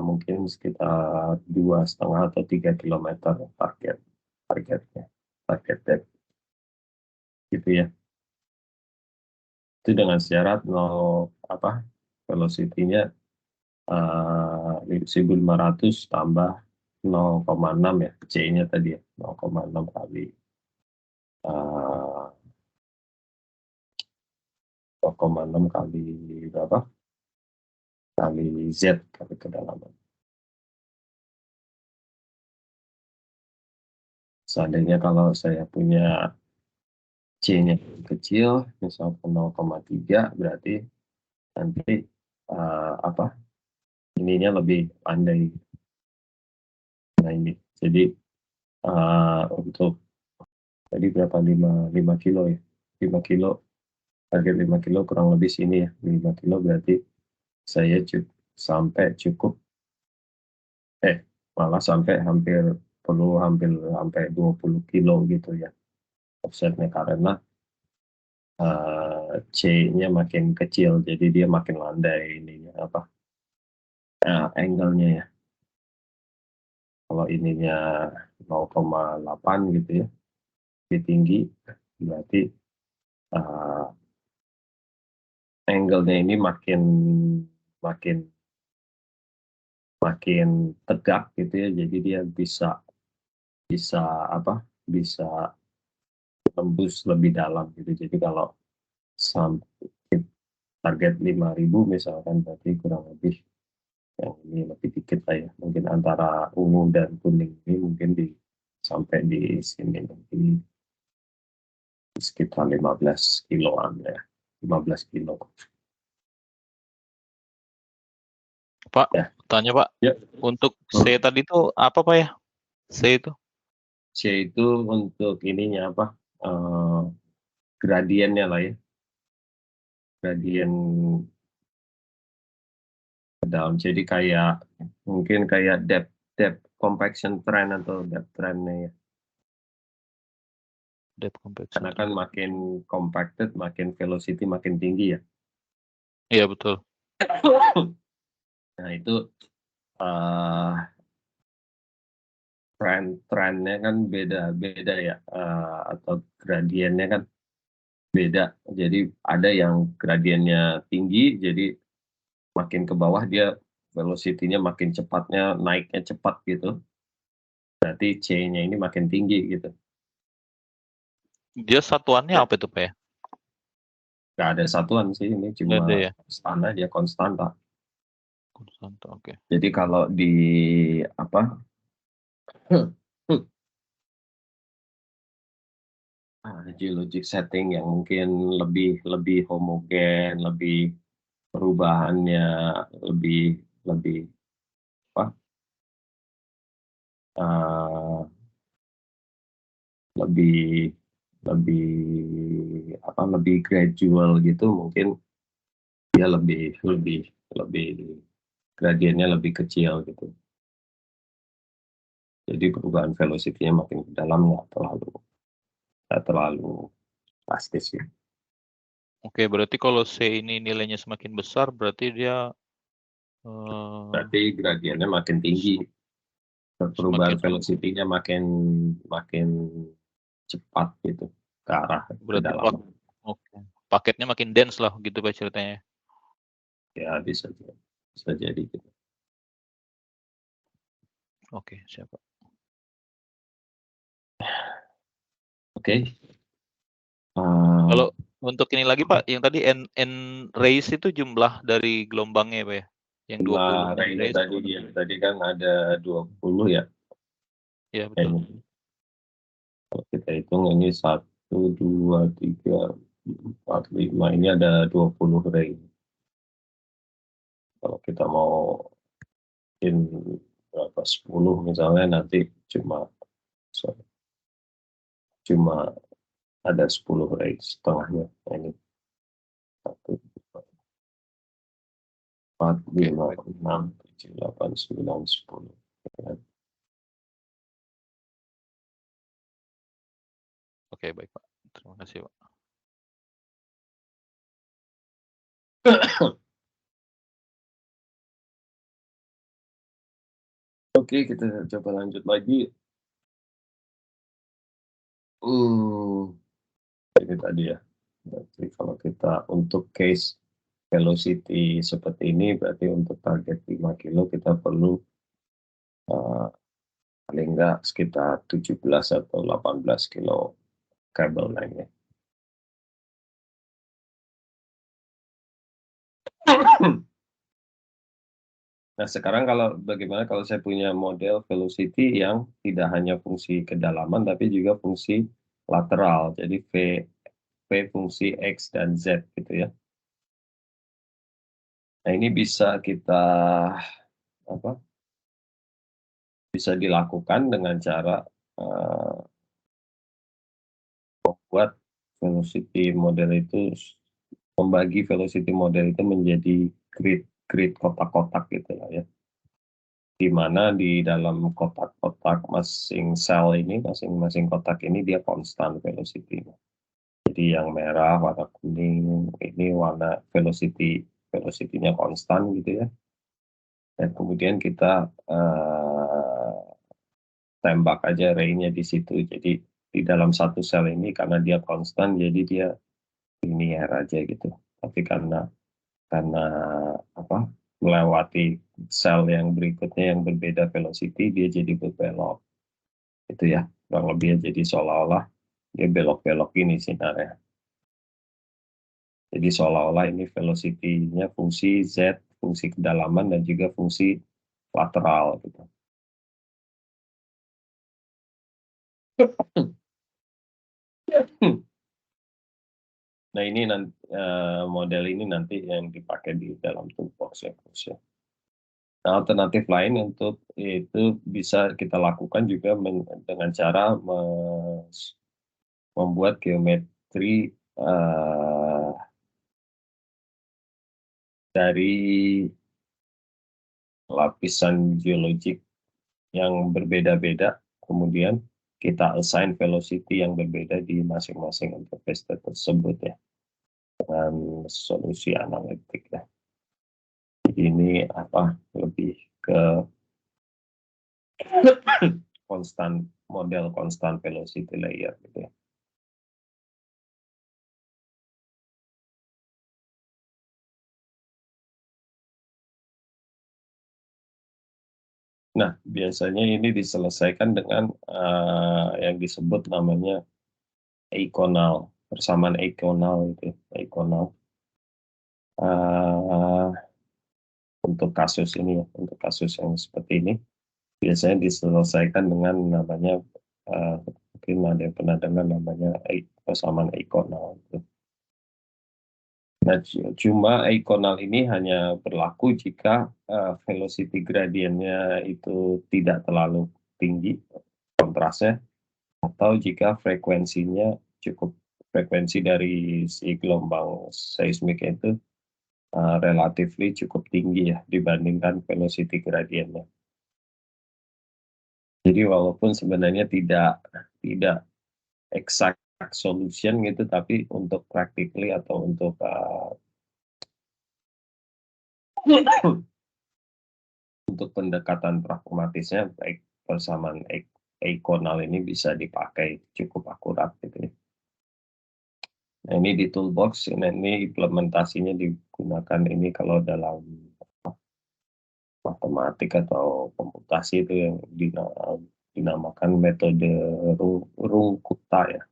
mungkin sekitar 2,5 atau 3 kilometer targetnya. target depth gitu ya. Itu dengan syarat velocity-nya 1500 tambah 0,6 ya, C-nya tadi ya, 0,6 kali 0,6 kali berapa? Kali Z kali kedalaman. Seandainya kalau saya punya C-nya kecil, misalkan 0,3, berarti nanti ininya lebih pandai. Nah ini, jadi untuk tadi berapa 5 kilo ya, 5 kilo, target 5 kilo kurang lebih sini ya, 5 kilo berarti saya sampai cukup malah sampai hampir 20 kilo gitu ya offsetnya, karena C-nya makin kecil, jadi dia makin landai ininya angle-nya ya. Kalau ininya 0,8 gitu ya, lebih tinggi, berarti angle-nya ini makin tegak gitu ya, jadi dia bisa tembus lebih dalam gitu. Jadi kalau sampai target 5.000 misalkan, berarti kurang lebih yang ini lebih dikit lah ya, mungkin antara ungu dan kuning ini mungkin sampai di sini nanti sekitar 15 kiloan ya, 15 kilo. Pak, Ya. tanya Pak, Ya. untuk C tadi itu apa Pak ya? C itu? C itu untuk ininya gradiennya lah ya, gradien down. Jadi mungkin kayak depth compaction trend atau depth trendnya ya. Depth compaction. Karena kan makin compacted, makin velocity makin tinggi ya. Iya betul. Nah itu trendnya kan beda ya, atau gradiennya kan beda. Jadi ada yang gradiennya tinggi, jadi makin ke bawah dia velocity-nya makin cepatnya, naiknya cepat gitu. Berarti C-nya ini makin tinggi gitu. Dia satuannya apa itu Pak ya? Nggak ada satuan sih, ini cuma konstan aja, konstanta. Konstanta, oke. Jadi kalau di geologic setting yang mungkin lebih homogen, lebih perubahannya lebih lebih gradual gitu, mungkin dia lebih gradiennya lebih kecil gitu. Jadi perubahan velocity-nya makin ke dalam nggak terlalu drastis ya. Oke, berarti kalau C ini nilainya semakin besar, berarti dia berarti gradiennya makin tinggi. Perubahan velocity-nya makin cepat gitu ke arah kedalaman. Oke. Paketnya makin dense lah gitu Pak ceritanya. Ya bisa jadi gitu. Oke, siap Pak. Oke. Kalau untuk ini lagi Pak, yang tadi N raise itu jumlah dari gelombangnya Pak ya? Yang 20 N raise. Tadi kan ada 20 ya. Iya betul. Kalau kita hitung ini 1, 2, 3, 4, 5, ini ada 20 ray. Kalau kita mau berapa 10 misalnya, nanti cuma ada 10 ray setengahnya. Ini 1, 2, 4, 5, 6, 7, 8, 9, 10. Oke, baik Pak. Terima kasih Pak. Oke, kita coba lanjut lagi. Ini tadi ya. Berarti kalau kita untuk case velocity seperti ini, berarti untuk target 5 kilo kita perlu paling enggak sekitar 17 atau 18 kilo kabel lainnya. Nah, sekarang bagaimana kalau saya punya model velocity yang tidak hanya fungsi kedalaman, tapi juga fungsi lateral. Jadi V fungsi X dan Z gitu ya. Nah, ini bisa kita bisa dilakukan dengan cara membuat velocity model itu, membagi velocity model itu menjadi grid kotak-kotak gitu lah ya. Di mana di dalam kotak-kotak masing-masing kotak ini dia konstan velocity-nya. Jadi yang merah warna kuning ini warna velocity-nya konstan gitu ya. Dan kemudian kita tembak aja ray-nya di situ. Jadi di dalam satu sel ini karena dia konstan jadi dia linear aja gitu. Tapi karena melewati sel yang berikutnya yang berbeda velocity, dia jadi berbelok. Itu ya, kurang lebih jadi seolah-olah dia belok-belok ini sinarnya. Jadi seolah-olah ini velocity-nya fungsi Z, fungsi kedalaman, dan juga fungsi lateral gitu. Nah, ini model ini nanti yang dipakai di dalam toolbox ya. Nah, alternatif lain untuk itu bisa kita lakukan juga dengan cara membuat geometri dari lapisan geologik yang berbeda-beda, kemudian kita assign velocity yang berbeda di masing-masing interface tersebut ya, dengan solusi analitik ya. Jadi ini lebih ke model constant velocity layer gitu ya. Nah, biasanya ini diselesaikan dengan yang disebut namanya eikonal, persamaan eikonal gitu, eikonal. Untuk kasus ini ya, untuk kasus yang seperti ini biasanya diselesaikan dengan namanya mungkin ada yang pernah dengar namanya persamaan eikonal. Nah, cuma eikonal ini hanya berlaku jika velocity gradientnya itu tidak terlalu tinggi kontrasnya, atau jika frekuensinya frekuensi dari si gelombang seismik itu relatively cukup tinggi ya dibandingkan velocity gradientnya. Jadi walaupun sebenarnya tidak exact solution gitu, tapi untuk practically atau untuk untuk pendekatan pragmatisnya, baik persamaan eikonal ini bisa dipakai cukup akurat gitu ya. Nah, ini di toolbox, ini implementasinya digunakan ini kalau dalam matematik atau komputasi itu yang dinamakan metode Runge-Kutta ya.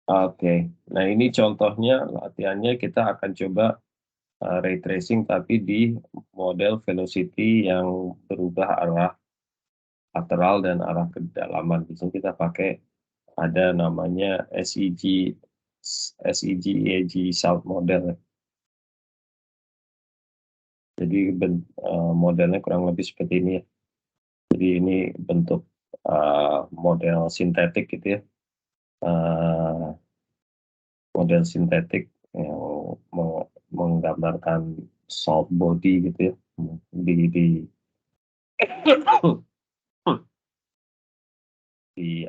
Oke, nah ini contohnya latihannya kita akan coba ray tracing tapi di model velocity yang berubah arah lateral dan arah kedalaman. Di sini kita pakai ada namanya SEG South model. Jadi modelnya kurang lebih seperti ini ya. Jadi ini bentuk model sintetik gitu ya. Model sintetik yang menggambarkan salt body gitu ya. Di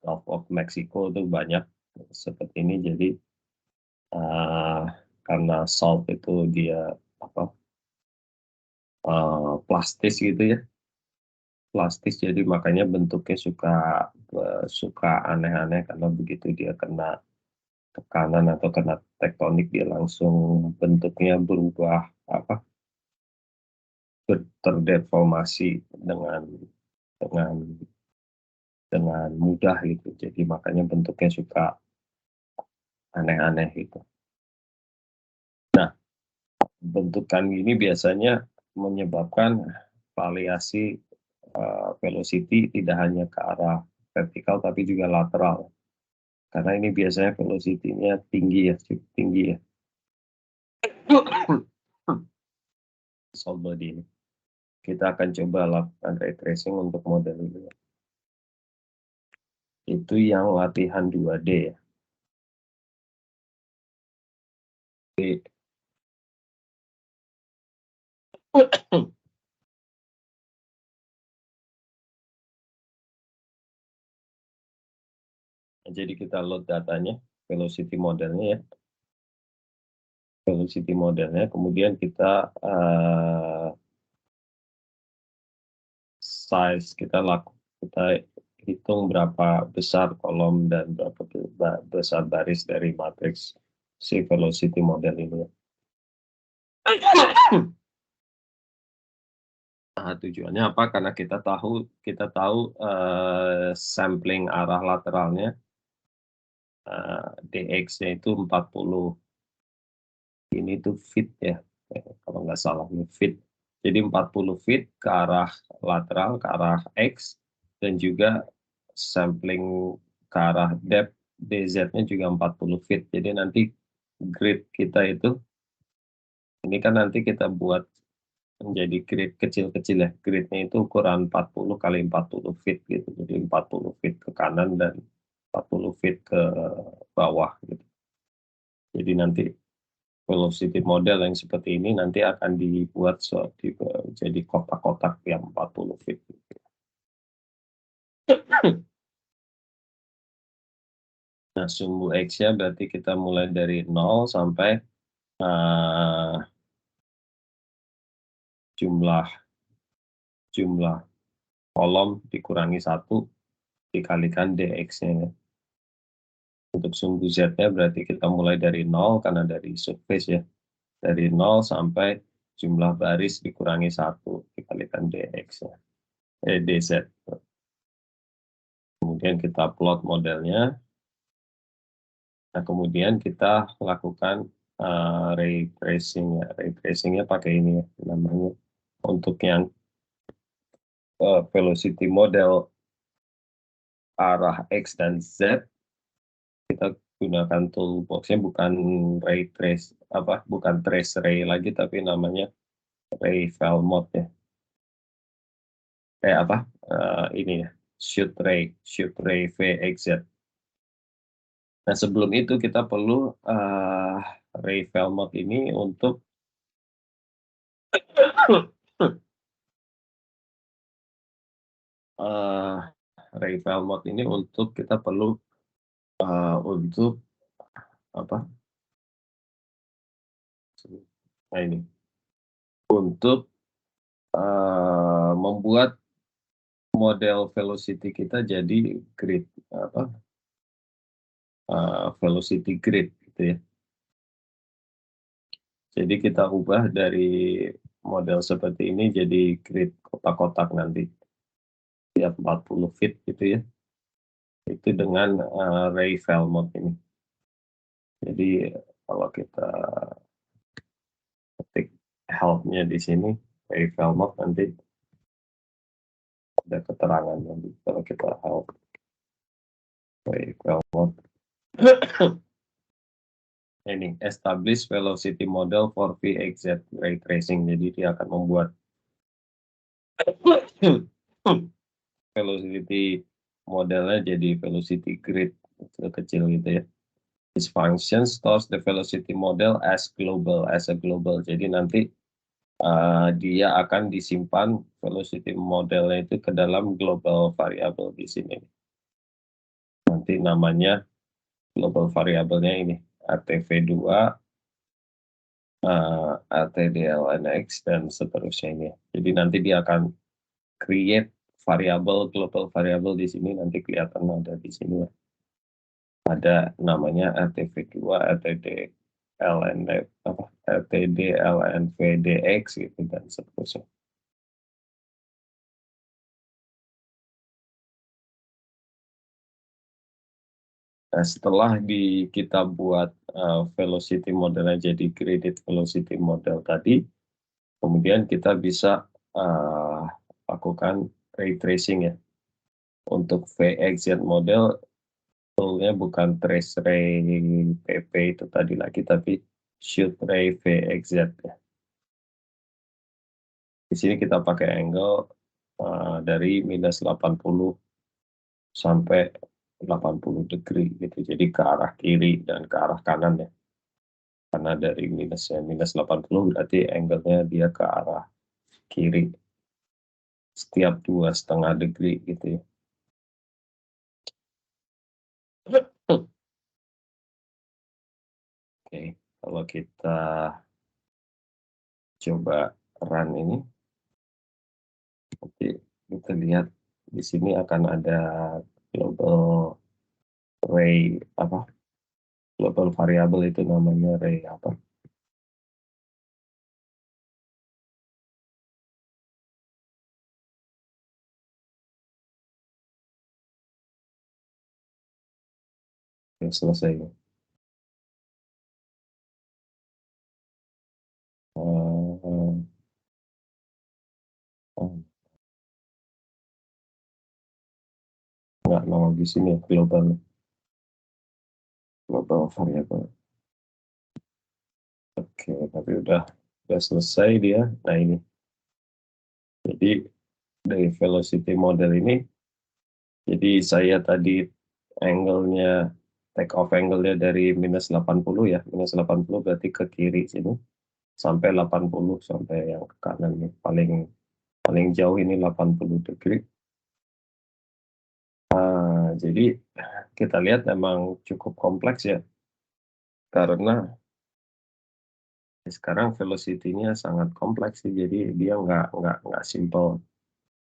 Gulf of Mexico itu banyak seperti ini. Jadi karena salt itu dia plastis gitu ya, plastis, jadi makanya bentuknya suka aneh-aneh karena begitu dia kena tekanan atau kena tektonik dia langsung bentuknya berubah terdeformasi dengan mudah gitu. Jadi makanya bentuknya suka aneh-aneh gitu. Nah, bentukan ini biasanya menyebabkan variasi velocity tidak hanya ke arah vertikal tapi juga lateral. Karena ini biasanya velocity-nya tinggi ya, cukup tinggi ya. Solve body ini. Kita akan coba lakukan ray tracing untuk model ini. Itu yang latihan 2D ya. Jadi kita load datanya, velocity modelnya ya. Velocity modelnya, kemudian kita size, kita hitung berapa besar kolom dan berapa besar baris dari matriks si velocity model ini. Nah, tujuannya apa? Karena kita tahu sampling arah lateralnya dx-nya itu 40. Ini tuh feet ya, kalau nggak salah ini feet. Jadi 40 feet ke arah lateral, ke arah x, dan juga sampling ke arah depth dz-nya juga 40 feet. Jadi nanti grid kita itu, ini kan nanti kita buat menjadi grid kecil-kecil ya. Gridnya itu ukuran 40 kali 40 feet gitu. Jadi 40 feet ke kanan dan 40 feet ke bawah gitu. Jadi nanti velocity model yang seperti ini nanti akan dibuat jadi kotak-kotak yang 40 feet. Nah, sumbu X-nya berarti kita mulai dari 0 sampai jumlah kolom dikurangi 1 dikalikan dx-nya. Untuk sumbu Z-nya berarti kita mulai dari 0 karena dari surface ya. Dari 0 sampai jumlah baris dikurangi 1 dikalikan dx-nya. dz. Kemudian kita plot modelnya. Nah, kemudian kita lakukan ray tracing ya. Ray tracingnya pakai ini ya, namanya. Untuk yang velocity model arah X dan Z, kita gunakan toolbox-nya bukan ray trace bukan trace ray lagi, tapi namanya ray Velmot ya. Ini ya, shoot ray VXZ. Nah, sebelum itu kita perlu ray Velmot ini untuk ray Velmot ini untuk kita perlu untuk nah ini untuk membuat model velocity kita jadi grid velocity grid gitu ya. Jadi kita ubah dari model seperti ini jadi grid kotak-kotak nanti tiap 40 feet gitu ya. Itu dengan ray Velmot ini. Jadi kalau kita ketik help-nya di sini ray Velmot, nanti ada keterangan nanti kalau kita help ray Velmot. Ini establish velocity model for VXZ ray tracing. Jadi dia akan membuat velocity modelnya jadi velocity grid kecil gitu ya. This function stores the velocity model as a global. Jadi nanti dia akan disimpan velocity modelnya itu ke dalam global variable di sini. Nanti namanya global variabelnya ini RTV2, RTDLNX dan seterusnya ini. Jadi nanti dia akan create variabel, global variabel di sini nanti kelihatan ada di sini ya. Ada namanya RTV2, RTD, LND, RTD, LNVDX gitu dan seterusnya. Nah, setelah kita buat velocity modelnya jadi graded velocity model tadi, kemudian kita bisa lakukan ray tracing ya. Untuk VXZ model, toolnya bukan trace ray PP itu tadi lagi, tapi shoot ray VXZ ya. Di sini kita pakai angle dari minus 80 sampai 80 degree gitu. Jadi ke arah kiri dan ke arah kanan ya. Karena dari minus 80 berarti angle-nya dia ke arah kiri. Setiap 2,5 degree gitu ya. Oke, kalau kita coba run ini, nanti kita lihat di sini akan ada global ray global variable itu namanya ray apa? Yang selesai ya. Nggak nama di sini ya, global variable. Oke, tapi udah selesai dia. Nah ini, jadi dari velocity model ini, jadi saya tadi angle-nya, take off angle-nya dari minus 80 ya, minus 80 berarti ke kiri sini, sampai 80 sampai yang ke kanan nih, paling jauh ini 80 degree. Jadi kita lihat memang cukup kompleks ya, karena sekarang velocity-nya sangat kompleks sih, jadi dia nggak simple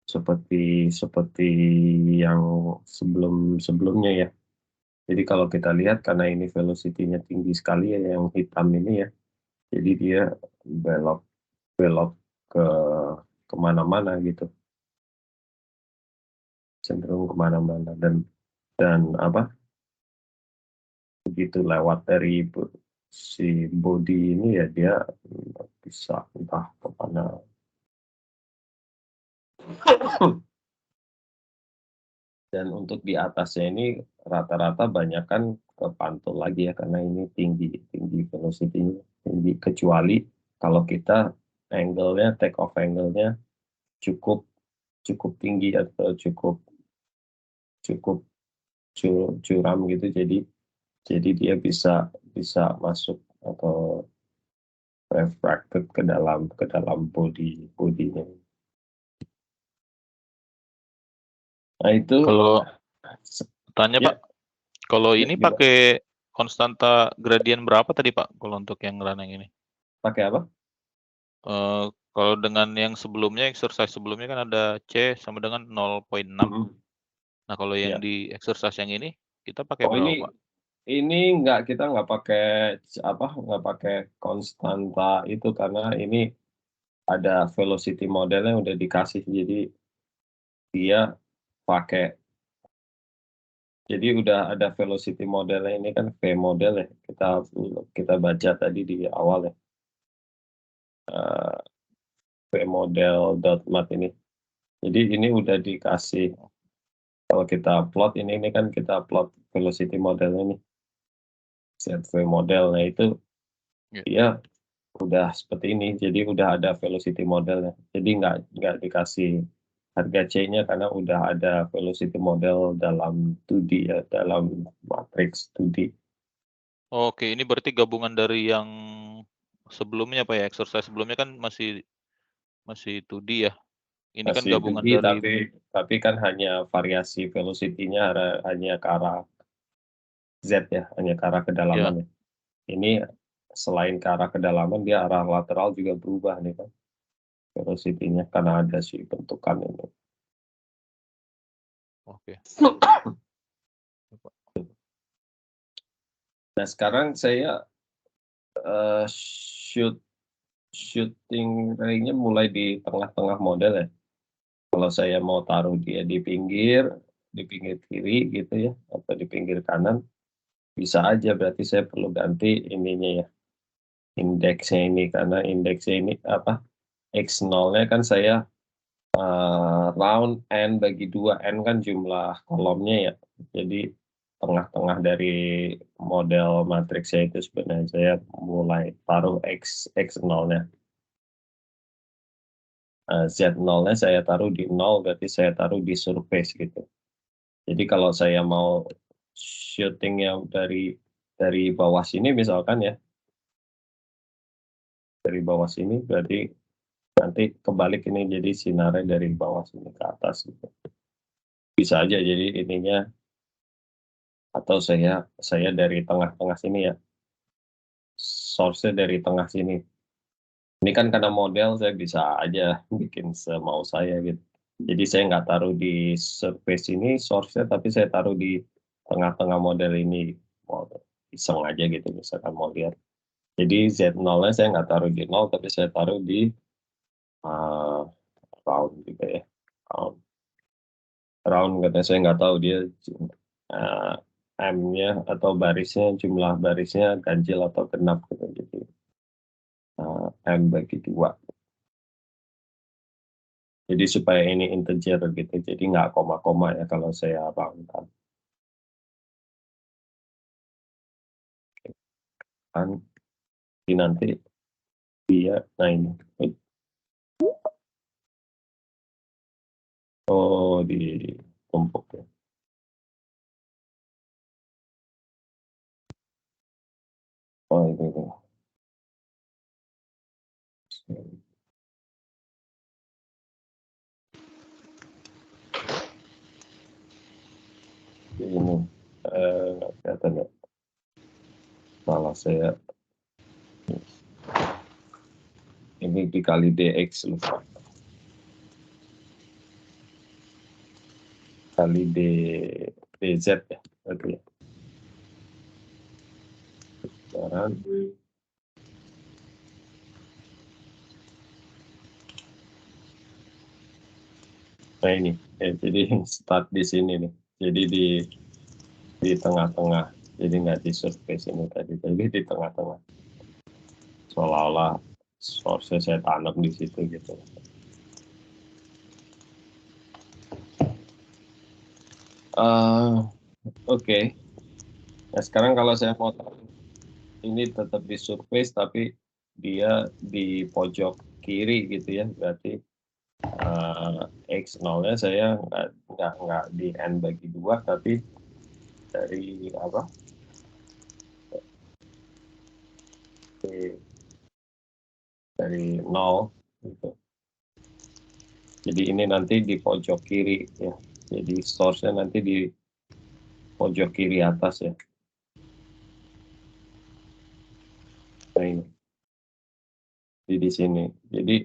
seperti yang sebelumnya ya. Jadi kalau kita lihat karena ini velocity-nya tinggi sekali ya, yang hitam ini ya, jadi dia belok ke kemana-mana gitu, cenderung kemana-mana dan begitu lewat dari si body ini ya, dia bisa entah kemana. Dan untuk di atasnya ini rata-rata banyak kan kepantul lagi ya, karena ini tinggi velocity-nya tinggi, kecuali kalau kita angle-nya, take off angle-nya cukup tinggi atau cukup curam gitu, jadi dia bisa masuk atau refracted ke dalam bodinya. Nah itu Kalau tanya ya, Pak, kalau ya, ini gimana? pakai konstanta gradien berapa tadi Pak? Kalau untuk yang run yang ini? Pakai apa? Kalau dengan yang sebelumnya, exercise sebelumnya kan ada C sama dengan 0,6. Nah kalau Ya. yang di exercise yang ini kita pakai Oh berapa Pak? ini kita nggak pakai konstanta itu, karena ini ada velocity modelnya udah dikasih, jadi dia pakai, jadi udah ada velocity modelnya, ini kan V model ya, kita baca tadi di awal ya, V model.mat ini. Jadi ini udah dikasih, kalau kita plot ini kan kita plot velocity modelnya nih, ZV modelnya itu dia udah seperti ini, jadi udah ada velocity modelnya, jadi nggak dikasih harga C-nya karena udah ada velocity model dalam 2D ya, dalam matrix 2D. Oke, ini berarti gabungan dari yang sebelumnya Pak ya, exercise sebelumnya kan masih 2D ya. Ini kan Masih gabungan 2D, dari tapi kan hanya variasi velocity-nya hanya ke arah Z ya, hanya ke arah kedalaman ya. Ini selain ke arah kedalaman, dia arah lateral juga berubah nih kan velocity-nya, karena ada si bentukan ini. Oke. Nah sekarang saya shooting ray-nya mulai di tengah-tengah model ya. Kalau saya mau taruh dia di pinggir kiri gitu ya, atau di pinggir kanan, bisa aja berarti saya perlu ganti ininya ya, indeksnya ini, karena indeksnya ini apa, X0-nya kan saya round N bagi 2, N kan jumlah kolomnya ya. Jadi tengah-tengah dari model matriksnya itu sebenarnya saya mulai taruh X0-nya. Z0-nya saya taruh di 0, berarti saya taruh di surface gitu. Jadi kalau saya mau shooting-nya dari bawah sini misalkan ya, dari bawah sini berarti nanti kebalik ini, jadi sinarnya dari bawah sini ke atas gitu. Bisa aja jadi ininya, atau saya dari tengah-tengah sini ya, source-nya dari tengah sini. Ini kan karena model saya bisa aja bikin semau saya gitu. Jadi saya nggak taruh di surface ini source-nya, tapi saya taruh di tengah-tengah model ini. Mau iseng aja gitu misalkan mau lihat. Jadi Z0-nya saya nggak taruh di 0, tapi saya taruh di round gitu ya. Round katanya saya nggak tahu dia M-nya atau barisnya, jumlah barisnya ganjil atau genap gitu. Jadi M bagi 2. Jadi supaya ini integer gitu, jadi nggak koma-koma ya kalau saya roundkan. Kan nanti dia, nah ini. Oh, ditumpuk ya. Oh, ini. Ini kelihatan ya. Malah saya ini dikali DX lupa. Kali DZ ya. Berarti ya. Sekarang nah ini ya, jadi start di sini nih. Jadi di tengah-tengah. Jadi nggak di surface ini tadi, tapi di tengah-tengah. Seolah-olah source saya tanam di situ gitu. Oke. Nah sekarang kalau saya mau taruh ini tetap di surface tapi dia di pojok kiri gitu ya, berarti X0-nya saya nggak di N bagi 2, tapi dari apa? Dari 0 gitu. Jadi ini nanti di pojok kiri ya. Jadi source-nya nanti di pojok kiri atas ya. Nah ini. Di sini. Jadi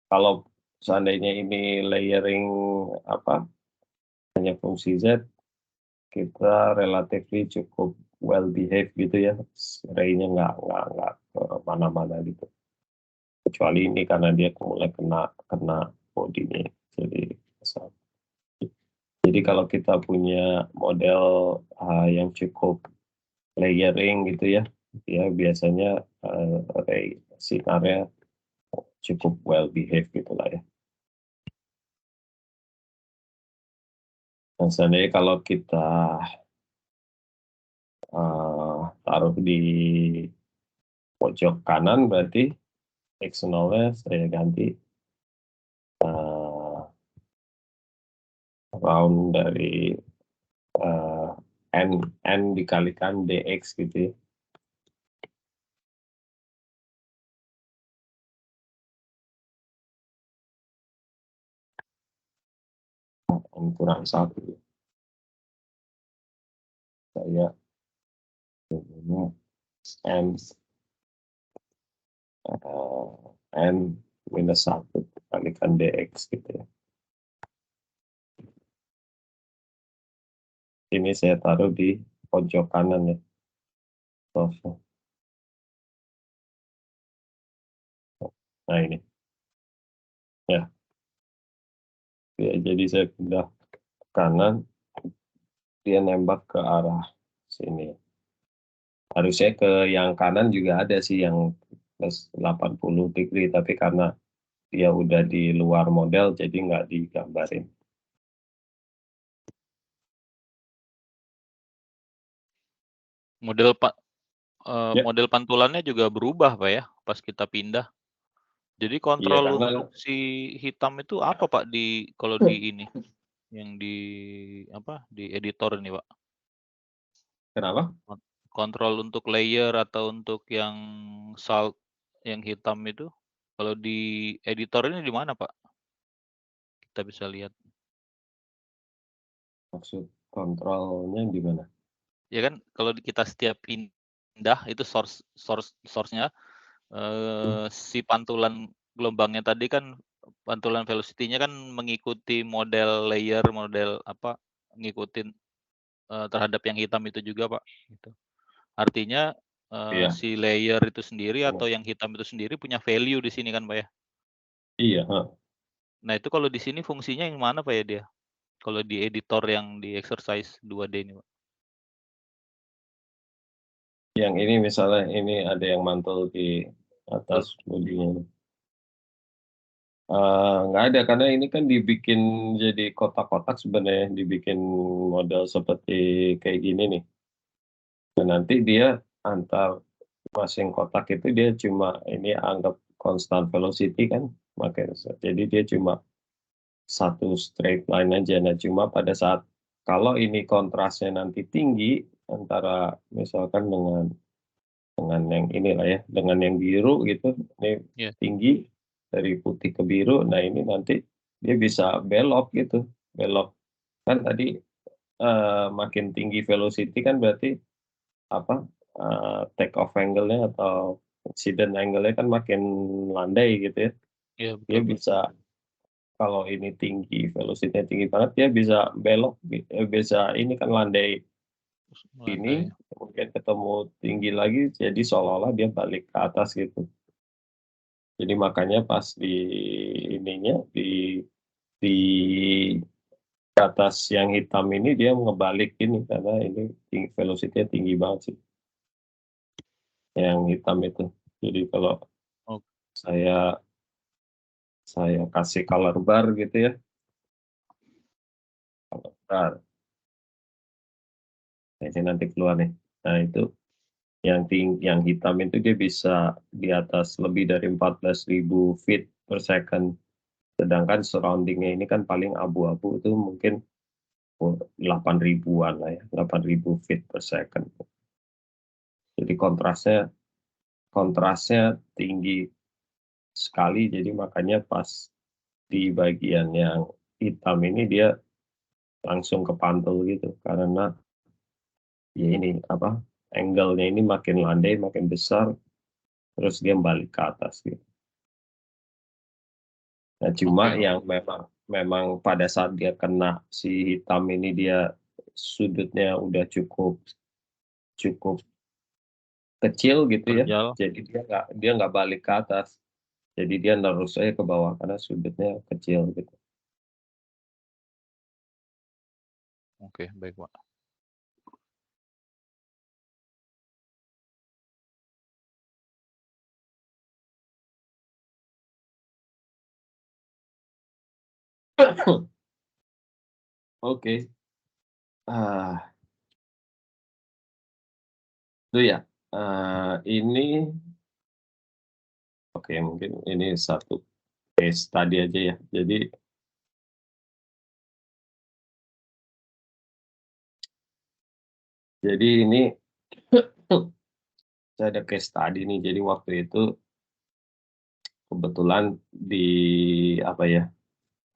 kalau seandainya ini layering apa? Hanya fungsi Z, kita relatively cukup well behave gitu ya. Ray-nya nggak mana-mana gitu. Kecuali ini karena dia mulai kena bodinya. Jadi kalau kita punya model yang cukup layering gitu ya, biasanya ray sinarnya cukup well behave gitulah ya. Dan seandainya kalau kita taruh di pojok kanan, berarti X0-nya saya ganti round dari N dikalikan DX gitu ya. N kurang 1. Saya ini N minus 1 kalikan DX gitu ya. ini saya taruh di pojok kanan ya. Source-nya. Nah ini. Ya. Ya, jadi saya pindah ke kanan, dia nembak ke arah sini. Harusnya ke yang kanan juga ada sih yang plus 80 degree, tapi karena dia udah di luar model jadi nggak digambarin. Model Ya. model pantulannya juga berubah Pak ya pas kita pindah. Jadi kontrol Iya, karena untuk si hitam itu apa Pak kalau di ini yang di di editor ini Pak? kenapa? Kontrol untuk layer atau untuk yang salt yang hitam itu kalau di editor ini di mana Pak? Kita bisa lihat. Maksud kontrolnya di mana? Ya kan kalau kita setiap pindah itu source-nya si pantulan gelombangnya tadi kan pantulan velocity-nya kan mengikuti model layer, model ngikutin terhadap yang hitam itu juga Pak, gitu. Artinya Iya. si layer itu sendiri Iya. atau yang hitam itu sendiri punya value di sini kan Pak ya? Iya. Nah itu kalau di sini fungsinya yang mana Pak ya dia? Kalau di editor yang di exercise 2D ini Pak? Yang ini misalnya ini ada yang mantul di atas bodinya. Nggak ada karena ini kan dibikin jadi kotak-kotak sebenarnya, dibikin model seperti kayak gini nih. Dan nanti dia antar masing kotak itu dia cuma ini anggap constant velocity kan, makanya jadi dia cuma satu straight line aja. Nah cuma pada saat kalau ini kontrasnya nanti tinggi antara misalkan dengan yang inilah ya, dengan yang biru gitu, ini Iya. tinggi dari putih ke biru. Nah ini nanti dia bisa belok gitu, belok kan tadi makin tinggi velocity kan berarti take off angle-nya atau incident angle-nya kan makin landai gitu ya. Iya Dia betul Pak. bisa kalau ini tinggi, velocity-nya tinggi banget, dia bisa belok, bisa ini kan landai ini, Landai. kemudian ketemu tinggi lagi, jadi seolah-olah dia balik ke atas gitu. Jadi makanya pas di ininya di atas yang hitam ini dia ngebalik ini karena ini velocity-nya tinggi banget sih. Yang hitam itu. Jadi kalau Oh. saya kasih color bar gitu ya. Color bar. Nah, ini nanti keluar nih. Nah, itu yang hitam itu dia bisa di atas lebih dari 14.000 feet per second. Sedangkan surroundingnya ini kan paling abu-abu itu mungkin 8.000-an lah ya, 8.000 feet per second. Jadi kontrasnya tinggi sekali, jadi makanya pas di bagian yang hitam ini dia langsung kepantul gitu karena ya ini angle-nya ini makin landai, makin besar, terus dia balik ke atas gitu. Nah, cuma Oke. yang memang pada saat dia kena si hitam ini dia sudutnya udah cukup kecil gitu ya. Terjal. Jadi dia nggak balik ke atas. Jadi dia nerus aja ke bawah karena sudutnya kecil gitu. Oke, baik Pak. Oke. Itu ya. Ini oke, mungkin ini satu case study aja ya. Jadi ini saya ada case study nih. Jadi waktu itu kebetulan di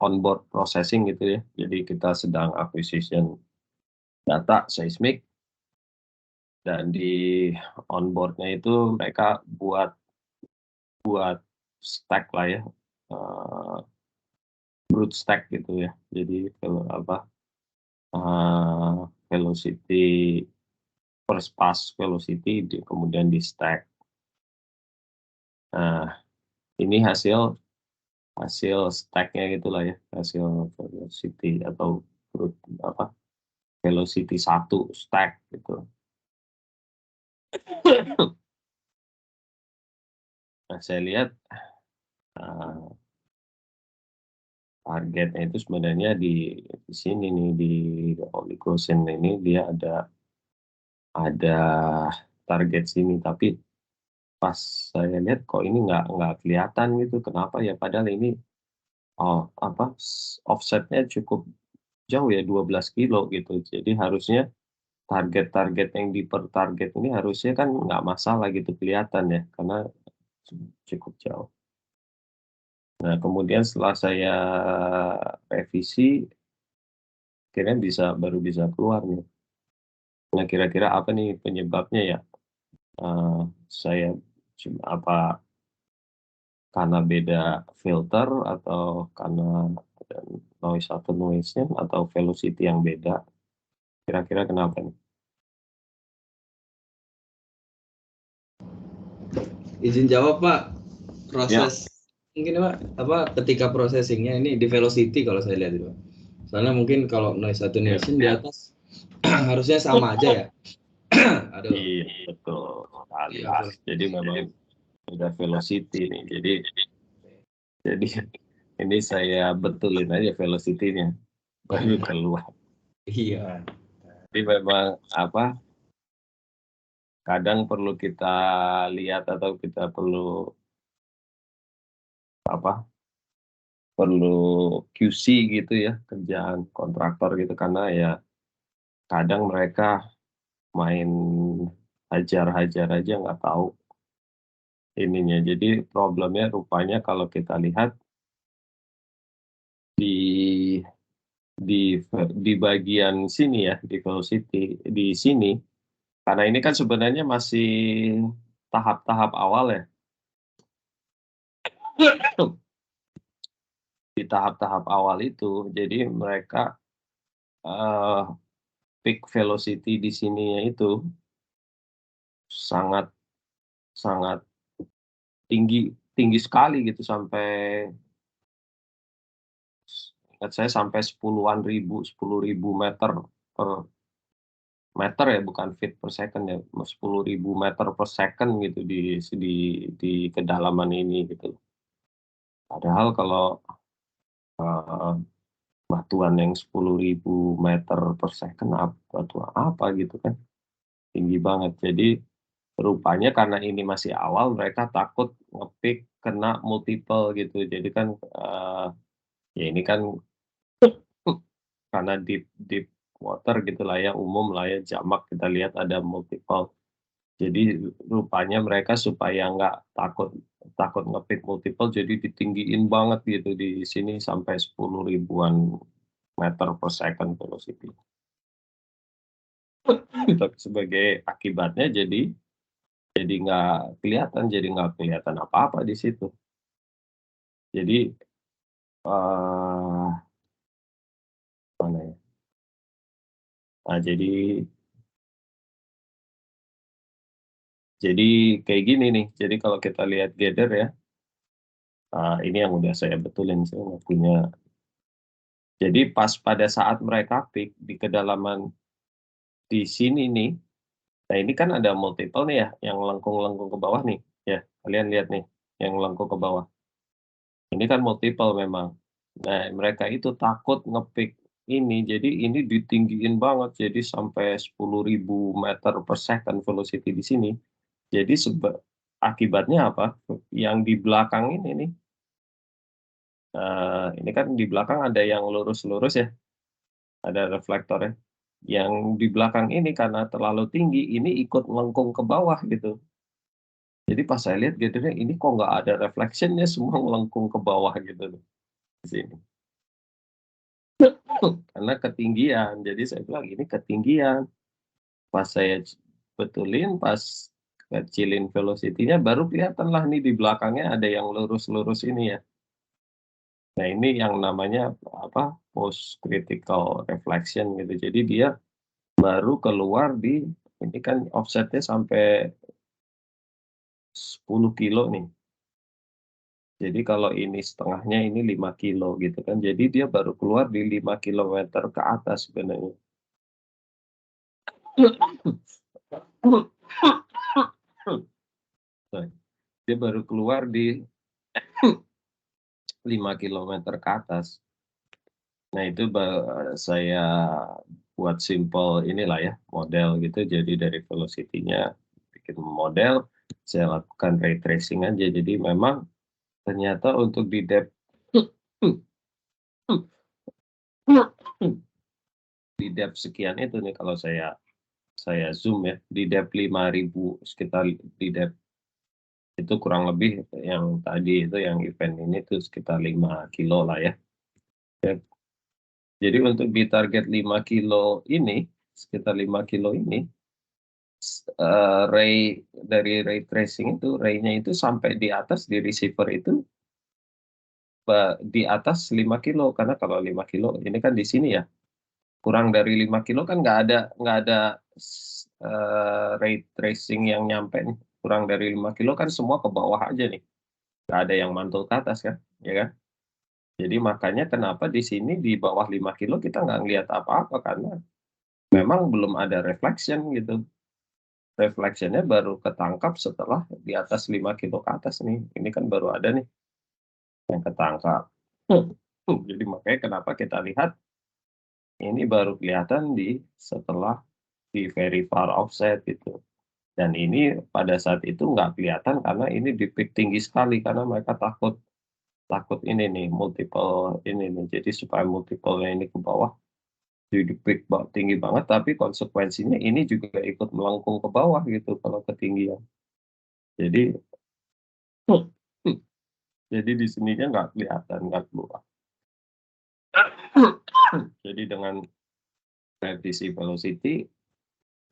onboard processing gitu ya. Jadi kita sedang acquisition data seismik dan di onboardnya itu mereka buat stack lah ya, brute stack gitu ya. Jadi velocity first pass velocity kemudian di stack. Nah, ini hasil stack-nya gitulah ya, hasil velocity atau velocity 1 stack gitu. Nah, saya lihat targetnya itu sebenarnya di sini nih, di Oligocene ini dia ada target sini, tapi pas saya lihat kok ini nggak kelihatan gitu, kenapa ya, padahal ini offsetnya cukup jauh ya, 12 kilo gitu. Jadi harusnya target-target yang dipertarget ini harusnya kan nggak masalah gitu kelihatan ya, karena cukup jauh. Nah, kemudian setelah saya revisi, akhirnya baru bisa keluar nih. Nah, kira-kira apa nih penyebabnya ya? Saya apa karena beda filter atau karena noise attenuation atau velocity yang beda? Kira-kira kenapa nih? Izin jawab Pak, proses mungkin Pak, ketika processingnya ini di velocity kalau saya lihat itu, soalnya mungkin kalau noise attenuation di atas harusnya sama aja ya. Aduh. Iya, betul sekali. Jadi memang udah velocity nih, jadi ini saya betulin aja velocity-nya baru keluar. Iya. Jadi memang kadang perlu kita lihat atau kita perlu QC gitu ya, kerjaan kontraktor gitu, karena ya kadang mereka main hajar-hajar aja nggak tahu ininya. Jadi problemnya rupanya kalau kita lihat di bagian sini ya, di velocity di sini, karena ini kan sebenarnya masih tahap-tahap awal ya. Di tahap-tahap awal itu, jadi mereka peak velocity di sininya itu sangat tinggi sekali gitu, sampai ingat saya sampai 10.000 meter per meter ya, bukan feet per second ya, 10.000 meter per second gitu di kedalaman ini gitu. Padahal kalau batuan yang 10.000 meter per second batuan apa gitu kan, tinggi banget. Jadi rupanya karena ini masih awal, mereka takut ngepick kena multiple gitu. Jadi kan ya ini kan karena deep water gitulah ya, umum lah ya, jamak kita lihat ada multiple. Jadi rupanya mereka supaya nggak takut ngepick multiple, jadi ditinggiin banget gitu di sini sampai 10 ribuan meter per second velocity. Sebagai akibatnya jadi nggak kelihatan apa-apa di situ. Jadi mana ya? Nah, jadi kayak gini nih. Jadi kalau kita lihat gather ya, ini yang udah saya betulin, saya nggak punya. Jadi pas pada saat mereka peak di kedalaman di sini nih, nah ini kan ada multiple nih ya, yang lengkung-lengkung ke bawah nih, ya kalian lihat nih, yang lengkung ke bawah. Ini kan multiple memang. Nah, mereka itu takut ngepick ini, jadi ini ditinggiin banget, jadi sampai 10.000 meter per second velocity di sini. Jadi akibatnya apa? Yang di belakang ini nih, ini kan di belakang ada yang lurus-lurus ya, ada reflektornya. Yang di belakang ini karena terlalu tinggi, ini ikut melengkung ke bawah gitu. Jadi pas saya lihat gathernya ini kok nggak ada reflectionnya, semua melengkung ke bawah gitu di sini. Karena ketinggian, jadi saya bilang ini ketinggian. Pas saya betulin, pas kecilin velocity-nya, baru kelihatan lah nih di belakangnya ada yang lurus-lurus ini ya. Nah, ini yang namanya post critical reflection gitu. Jadi dia baru keluar di ini kan offsetnya sampai 10 kilo nih. Jadi kalau ini setengahnya ini 5 kilo gitu kan. Jadi dia baru keluar di 5 kilometer ke atas sebenarnya. Dia baru keluar di 5 kilometer ke atas. Nah itu saya buat simple inilah ya, model gitu. Jadi dari velocity-nya bikin model, saya lakukan ray tracing aja. Jadi memang ternyata untuk di depth di depth sekian itu nih kalau saya zoom ya, di depth 5.000 sekitar di depth itu kurang lebih yang tadi itu yang event ini tuh sekitar 5 kilo lah ya. Jadi untuk di target 5 kilo ini, sekitar 5 kilo ini, dari ray tracing itu, ray-nya itu sampai di atas di receiver itu di atas 5 kilo karena kalau 5 kilo ini kan di sini ya kurang dari 5 kilo kan nggak ada ray tracing yang nyampe nih. Kurang dari 5 kilo kan semua ke bawah aja nih, nggak ada yang mantul ke atas kan, ya kan? Jadi makanya kenapa di sini di bawah 5 kilo kita nggak ngelihat apa-apa karena memang belum ada reflection gitu. Reflection-nya baru ketangkap setelah di atas 5 kilo ke atas nih. Ini kan baru ada nih yang ketangkap. Jadi makanya kenapa kita lihat ini baru kelihatan setelah di very far offset gitu. Dan ini pada saat itu nggak kelihatan karena ini di peak tinggi sekali karena mereka takut ini nih multiple ini nih. Jadi supaya multiple-nya ini ke bawah di peak tinggi banget tapi konsekuensinya ini juga ikut melengkung ke bawah gitu kalau ketinggian. Jadi di sininya nggak kelihatan, nggak keluar. Jadi dengan revisi velocity,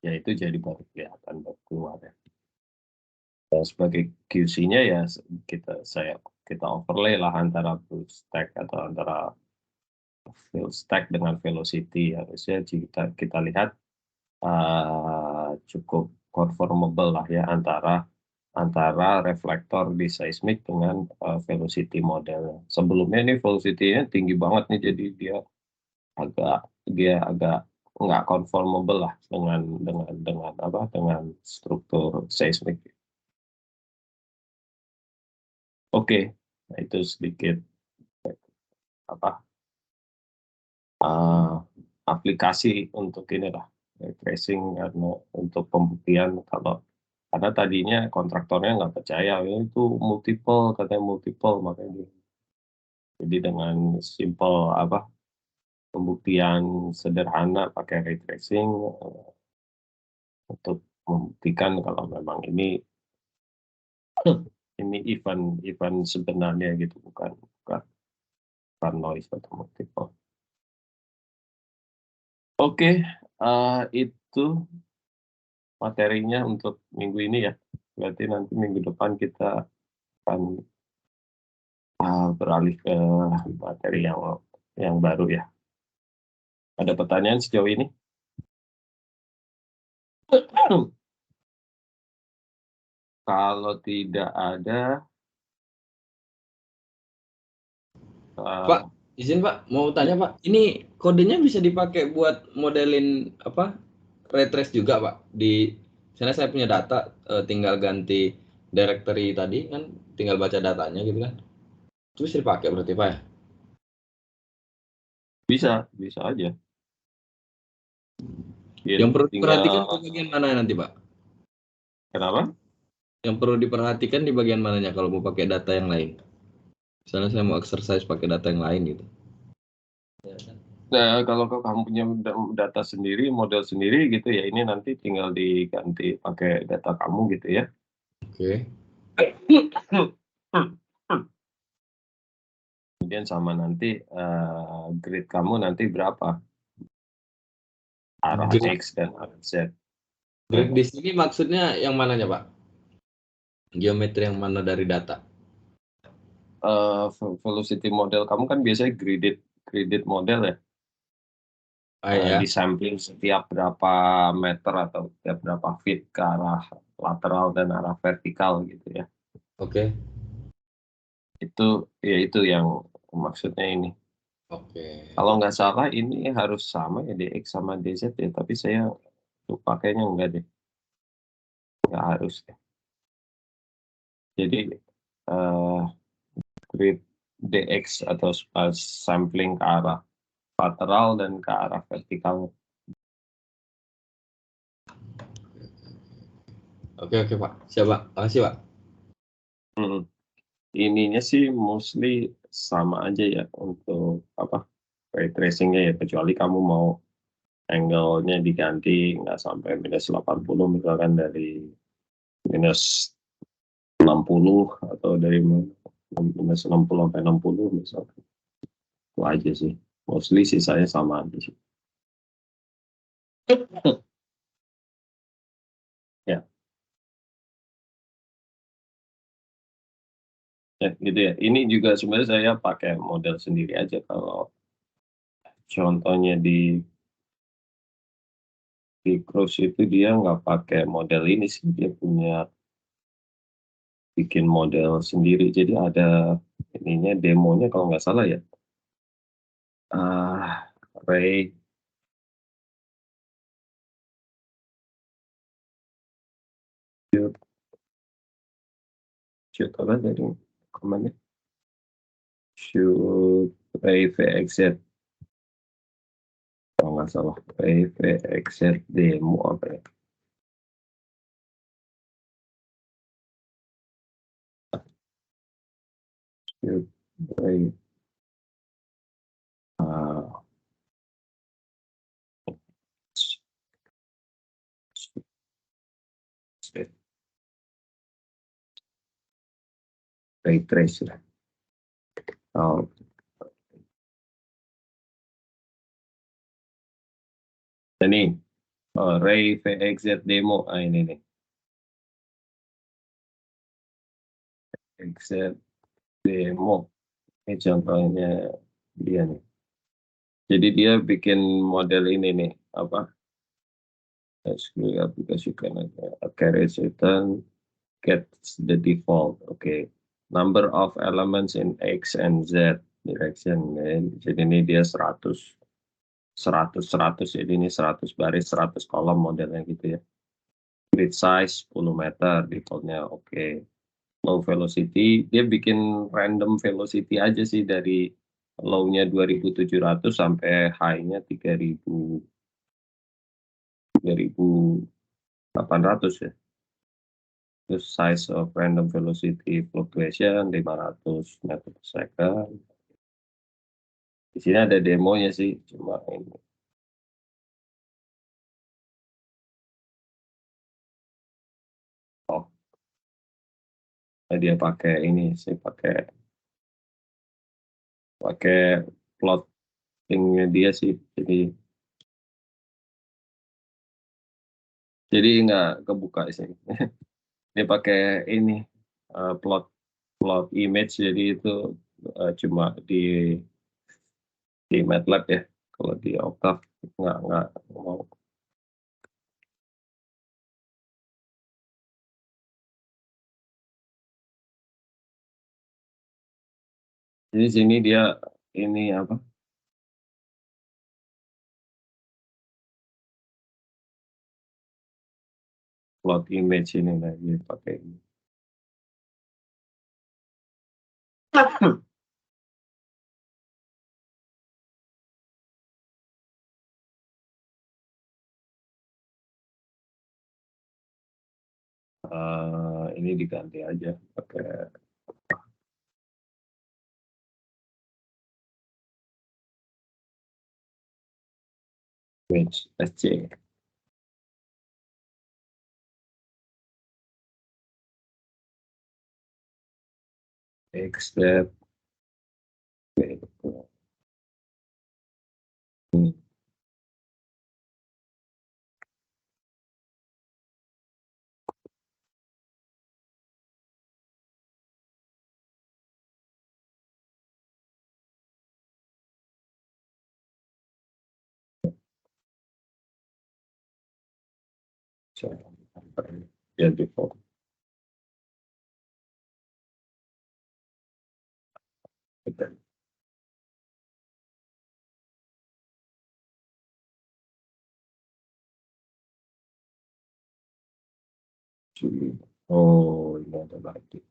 ya itu jadi baru kelihatan baru keluar ya. Dan sebagai QC-nya ya kita overlay lah antara full stack atau antara full stack dengan velocity. Harusnya kita lihat cukup conformable lah ya antara reflektor di seismik dengan velocity model. Sebelumnya ini velocity-nya tinggi banget nih, jadi dia agak nggak conformable lah dengan struktur seismik. Oke, nah itu sedikit aplikasi untuk inilah tracing karena untuk pembuktian karena tadinya kontraktornya nggak percaya itu multiple, katanya multiple, makanya jadi dengan simple pembuktian sederhana pakai ray tracing untuk membuktikan kalau memang ini event sebenarnya gitu, bukan noise atau multiple. Oke, itu materinya untuk minggu ini ya. Berarti nanti minggu depan kita akan beralih ke materi yang baru ya. Ada pertanyaan sejauh ini? Kalau tidak ada, Pak, izin Pak, mau tanya Pak, ini kodenya bisa dipakai buat modelin ray trace juga Pak? Di sana saya punya data, tinggal ganti directory tadi kan, tinggal baca datanya gitu kan. Itu bisa dipakai berarti Pak ya? Bisa aja. Yang perlu diperhatikan di bagian mana nanti Pak? Kenapa? Yang perlu diperhatikan di bagian mananya kalau mau pakai data yang lain? Misalnya saya mau exercise pakai data yang lain gitu. Nah, kalau kamu punya data sendiri, model sendiri gitu ya, ini nanti tinggal diganti pakai data kamu gitu ya. Oke. Kemudian sama nanti grid kamu nanti berapa? Arah X dan arah Z. Grid di sini maksudnya yang mananya Pak? Geometri yang mana dari data? Velocity model kamu kan biasanya graded model ya. Ya. di sampling setiap berapa meter atau setiap berapa feet ke arah lateral dan arah vertikal gitu ya. Oke. Itu yang maksudnya ini. Oke. Kalau nggak salah ini harus sama ya DX sama DZ ya, tapi saya lupa kayaknya enggak deh. Nggak harus deh. Jadi grid DX atau sampling ke arah lateral dan ke arah vertikal. Oke Pak. Siap Pak. Makasih Pak. Ininya sih mostly sama aja ya untuk apa ray tracingnya ya, kecuali kamu mau angle-nya diganti nggak sampai minus 80 misalkan dari minus 60 atau dari minus 60 sampai 60 misalkan. Itu aja sih. Mostly sisanya sama aja sih. Ya. Ya, gitu ya. Ini juga sebenarnya saya pakai model sendiri aja. Kalau contohnya di Cruise itu dia nggak pakai model ini sih, dia punya bikin model sendiri. Jadi ada ininya demonya kalau nggak salah ya. Ray shoot apa dari komennya? Shoot Ray VXZ. Kalau nggak salah Ray VXZ demo apa ya? Shoot Ray Ray Trace lah. Oh, ini Ray VXZ demo. Ini nih. VXZ demo. Ini contohnya dia nih. Jadi dia bikin model ini nih, apa? SQL application can carry certain gets the default. Okay. Number of elements in X and Z direction. Jadi ini dia 100 jadi ini 100 baris 100 kolom modelnya gitu ya. Grid size 10 meter defaultnya oke. Low velocity dia bikin random velocity aja sih, dari low-nya 2700 sampai high-nya 3800 ya. Terus size of random velocity fluctuation 500 meter per second. Di sini ada demonya sih, cuma ini. Oh, dia pakai ini sih, pakai plottingnya dia sih, jadi nggak kebuka sih. Dia pakai ini plot image, jadi itu cuma di MATLAB ya. Kalau di Octave nggak mau. Jadi sini dia ini apa? Plot image ini lagi pakai ini. Ini diganti aja pakai image SC. Extend. Ya default. Betul. Oh, ini ada lagi.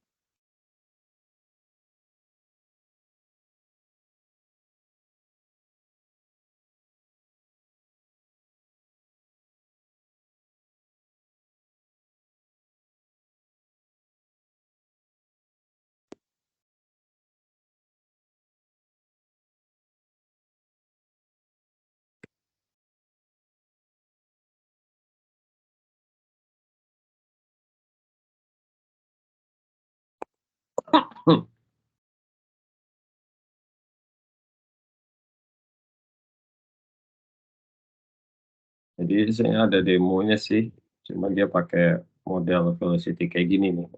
Jadi saya ada demonya sih, cuma dia pakai model velocity kayak gini nih,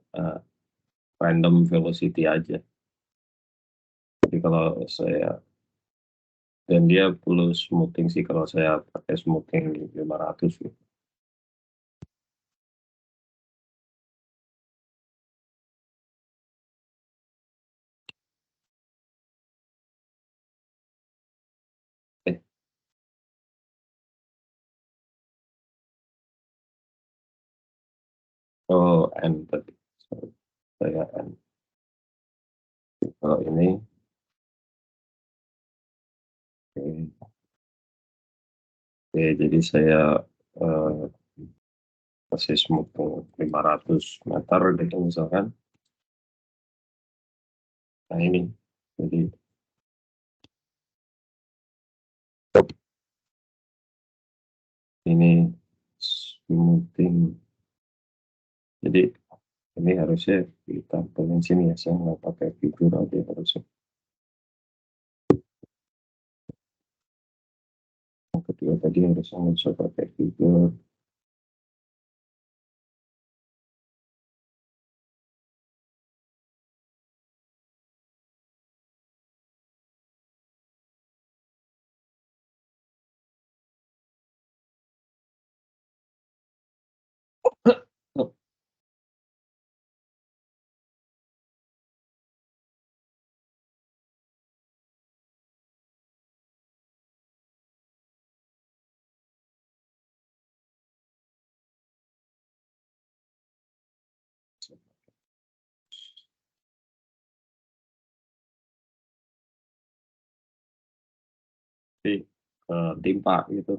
random velocity aja. Jadi kalau saya dan dia perlu smoothing sih kalau saya pakai smoothing 500 gitu. Oh, N tadi. Sorry. Saya N. Kalau ini, oke, jadi saya kasih smoothing 500 meter gitu misalkan. Nah ini, jadi ini smoothing. Jadi ini harusnya ditampilin sini ya, saya nggak pakai figur aja harusnya. Yang kedua tadi harusnya nggak bisa pakai figur. Jadi timpa gitu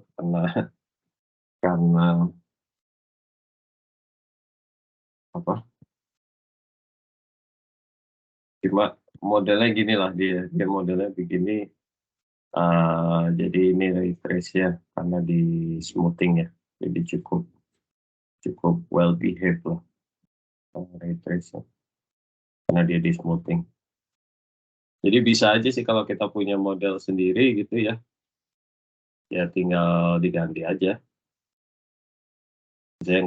karena apa? Cuma modelnya gini lah dia modelnya begini. Jadi ini ray trace ya karena di smoothing ya, jadi cukup well behaved lah ray trace ya, karena dia di smoothing. Jadi bisa aja sih kalau kita punya model sendiri gitu ya, ya tinggal diganti aja. Saya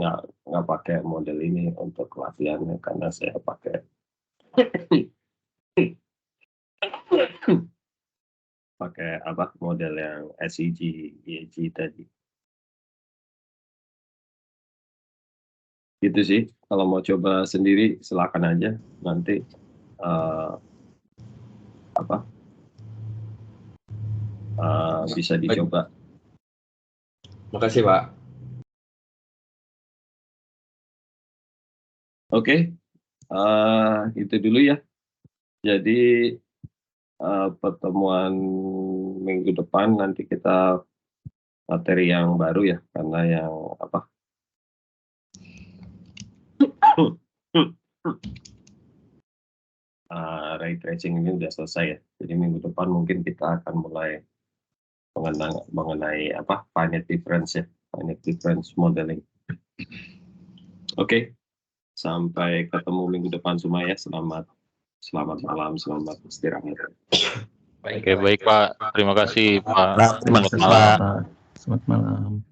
nggak pakai model ini untuk latihannya karena saya pakai apa model yang SEG, EG tadi. Gitu sih, kalau mau coba sendiri silakan aja nanti bisa dicoba. Makasih Pak. Oke, itu dulu ya. Jadi pertemuan minggu depan nanti kita materi yang baru ya, karena yang apa? Ray tracing ini udah selesai ya. Jadi minggu depan mungkin kita akan mulai mengenai apa? Finite difference ya, finite difference modeling. Oke, sampai ketemu minggu depan semua ya. Selamat malam, selamat istirahat. Oke, baik Pak. Terima kasih Pak. Selamat malam.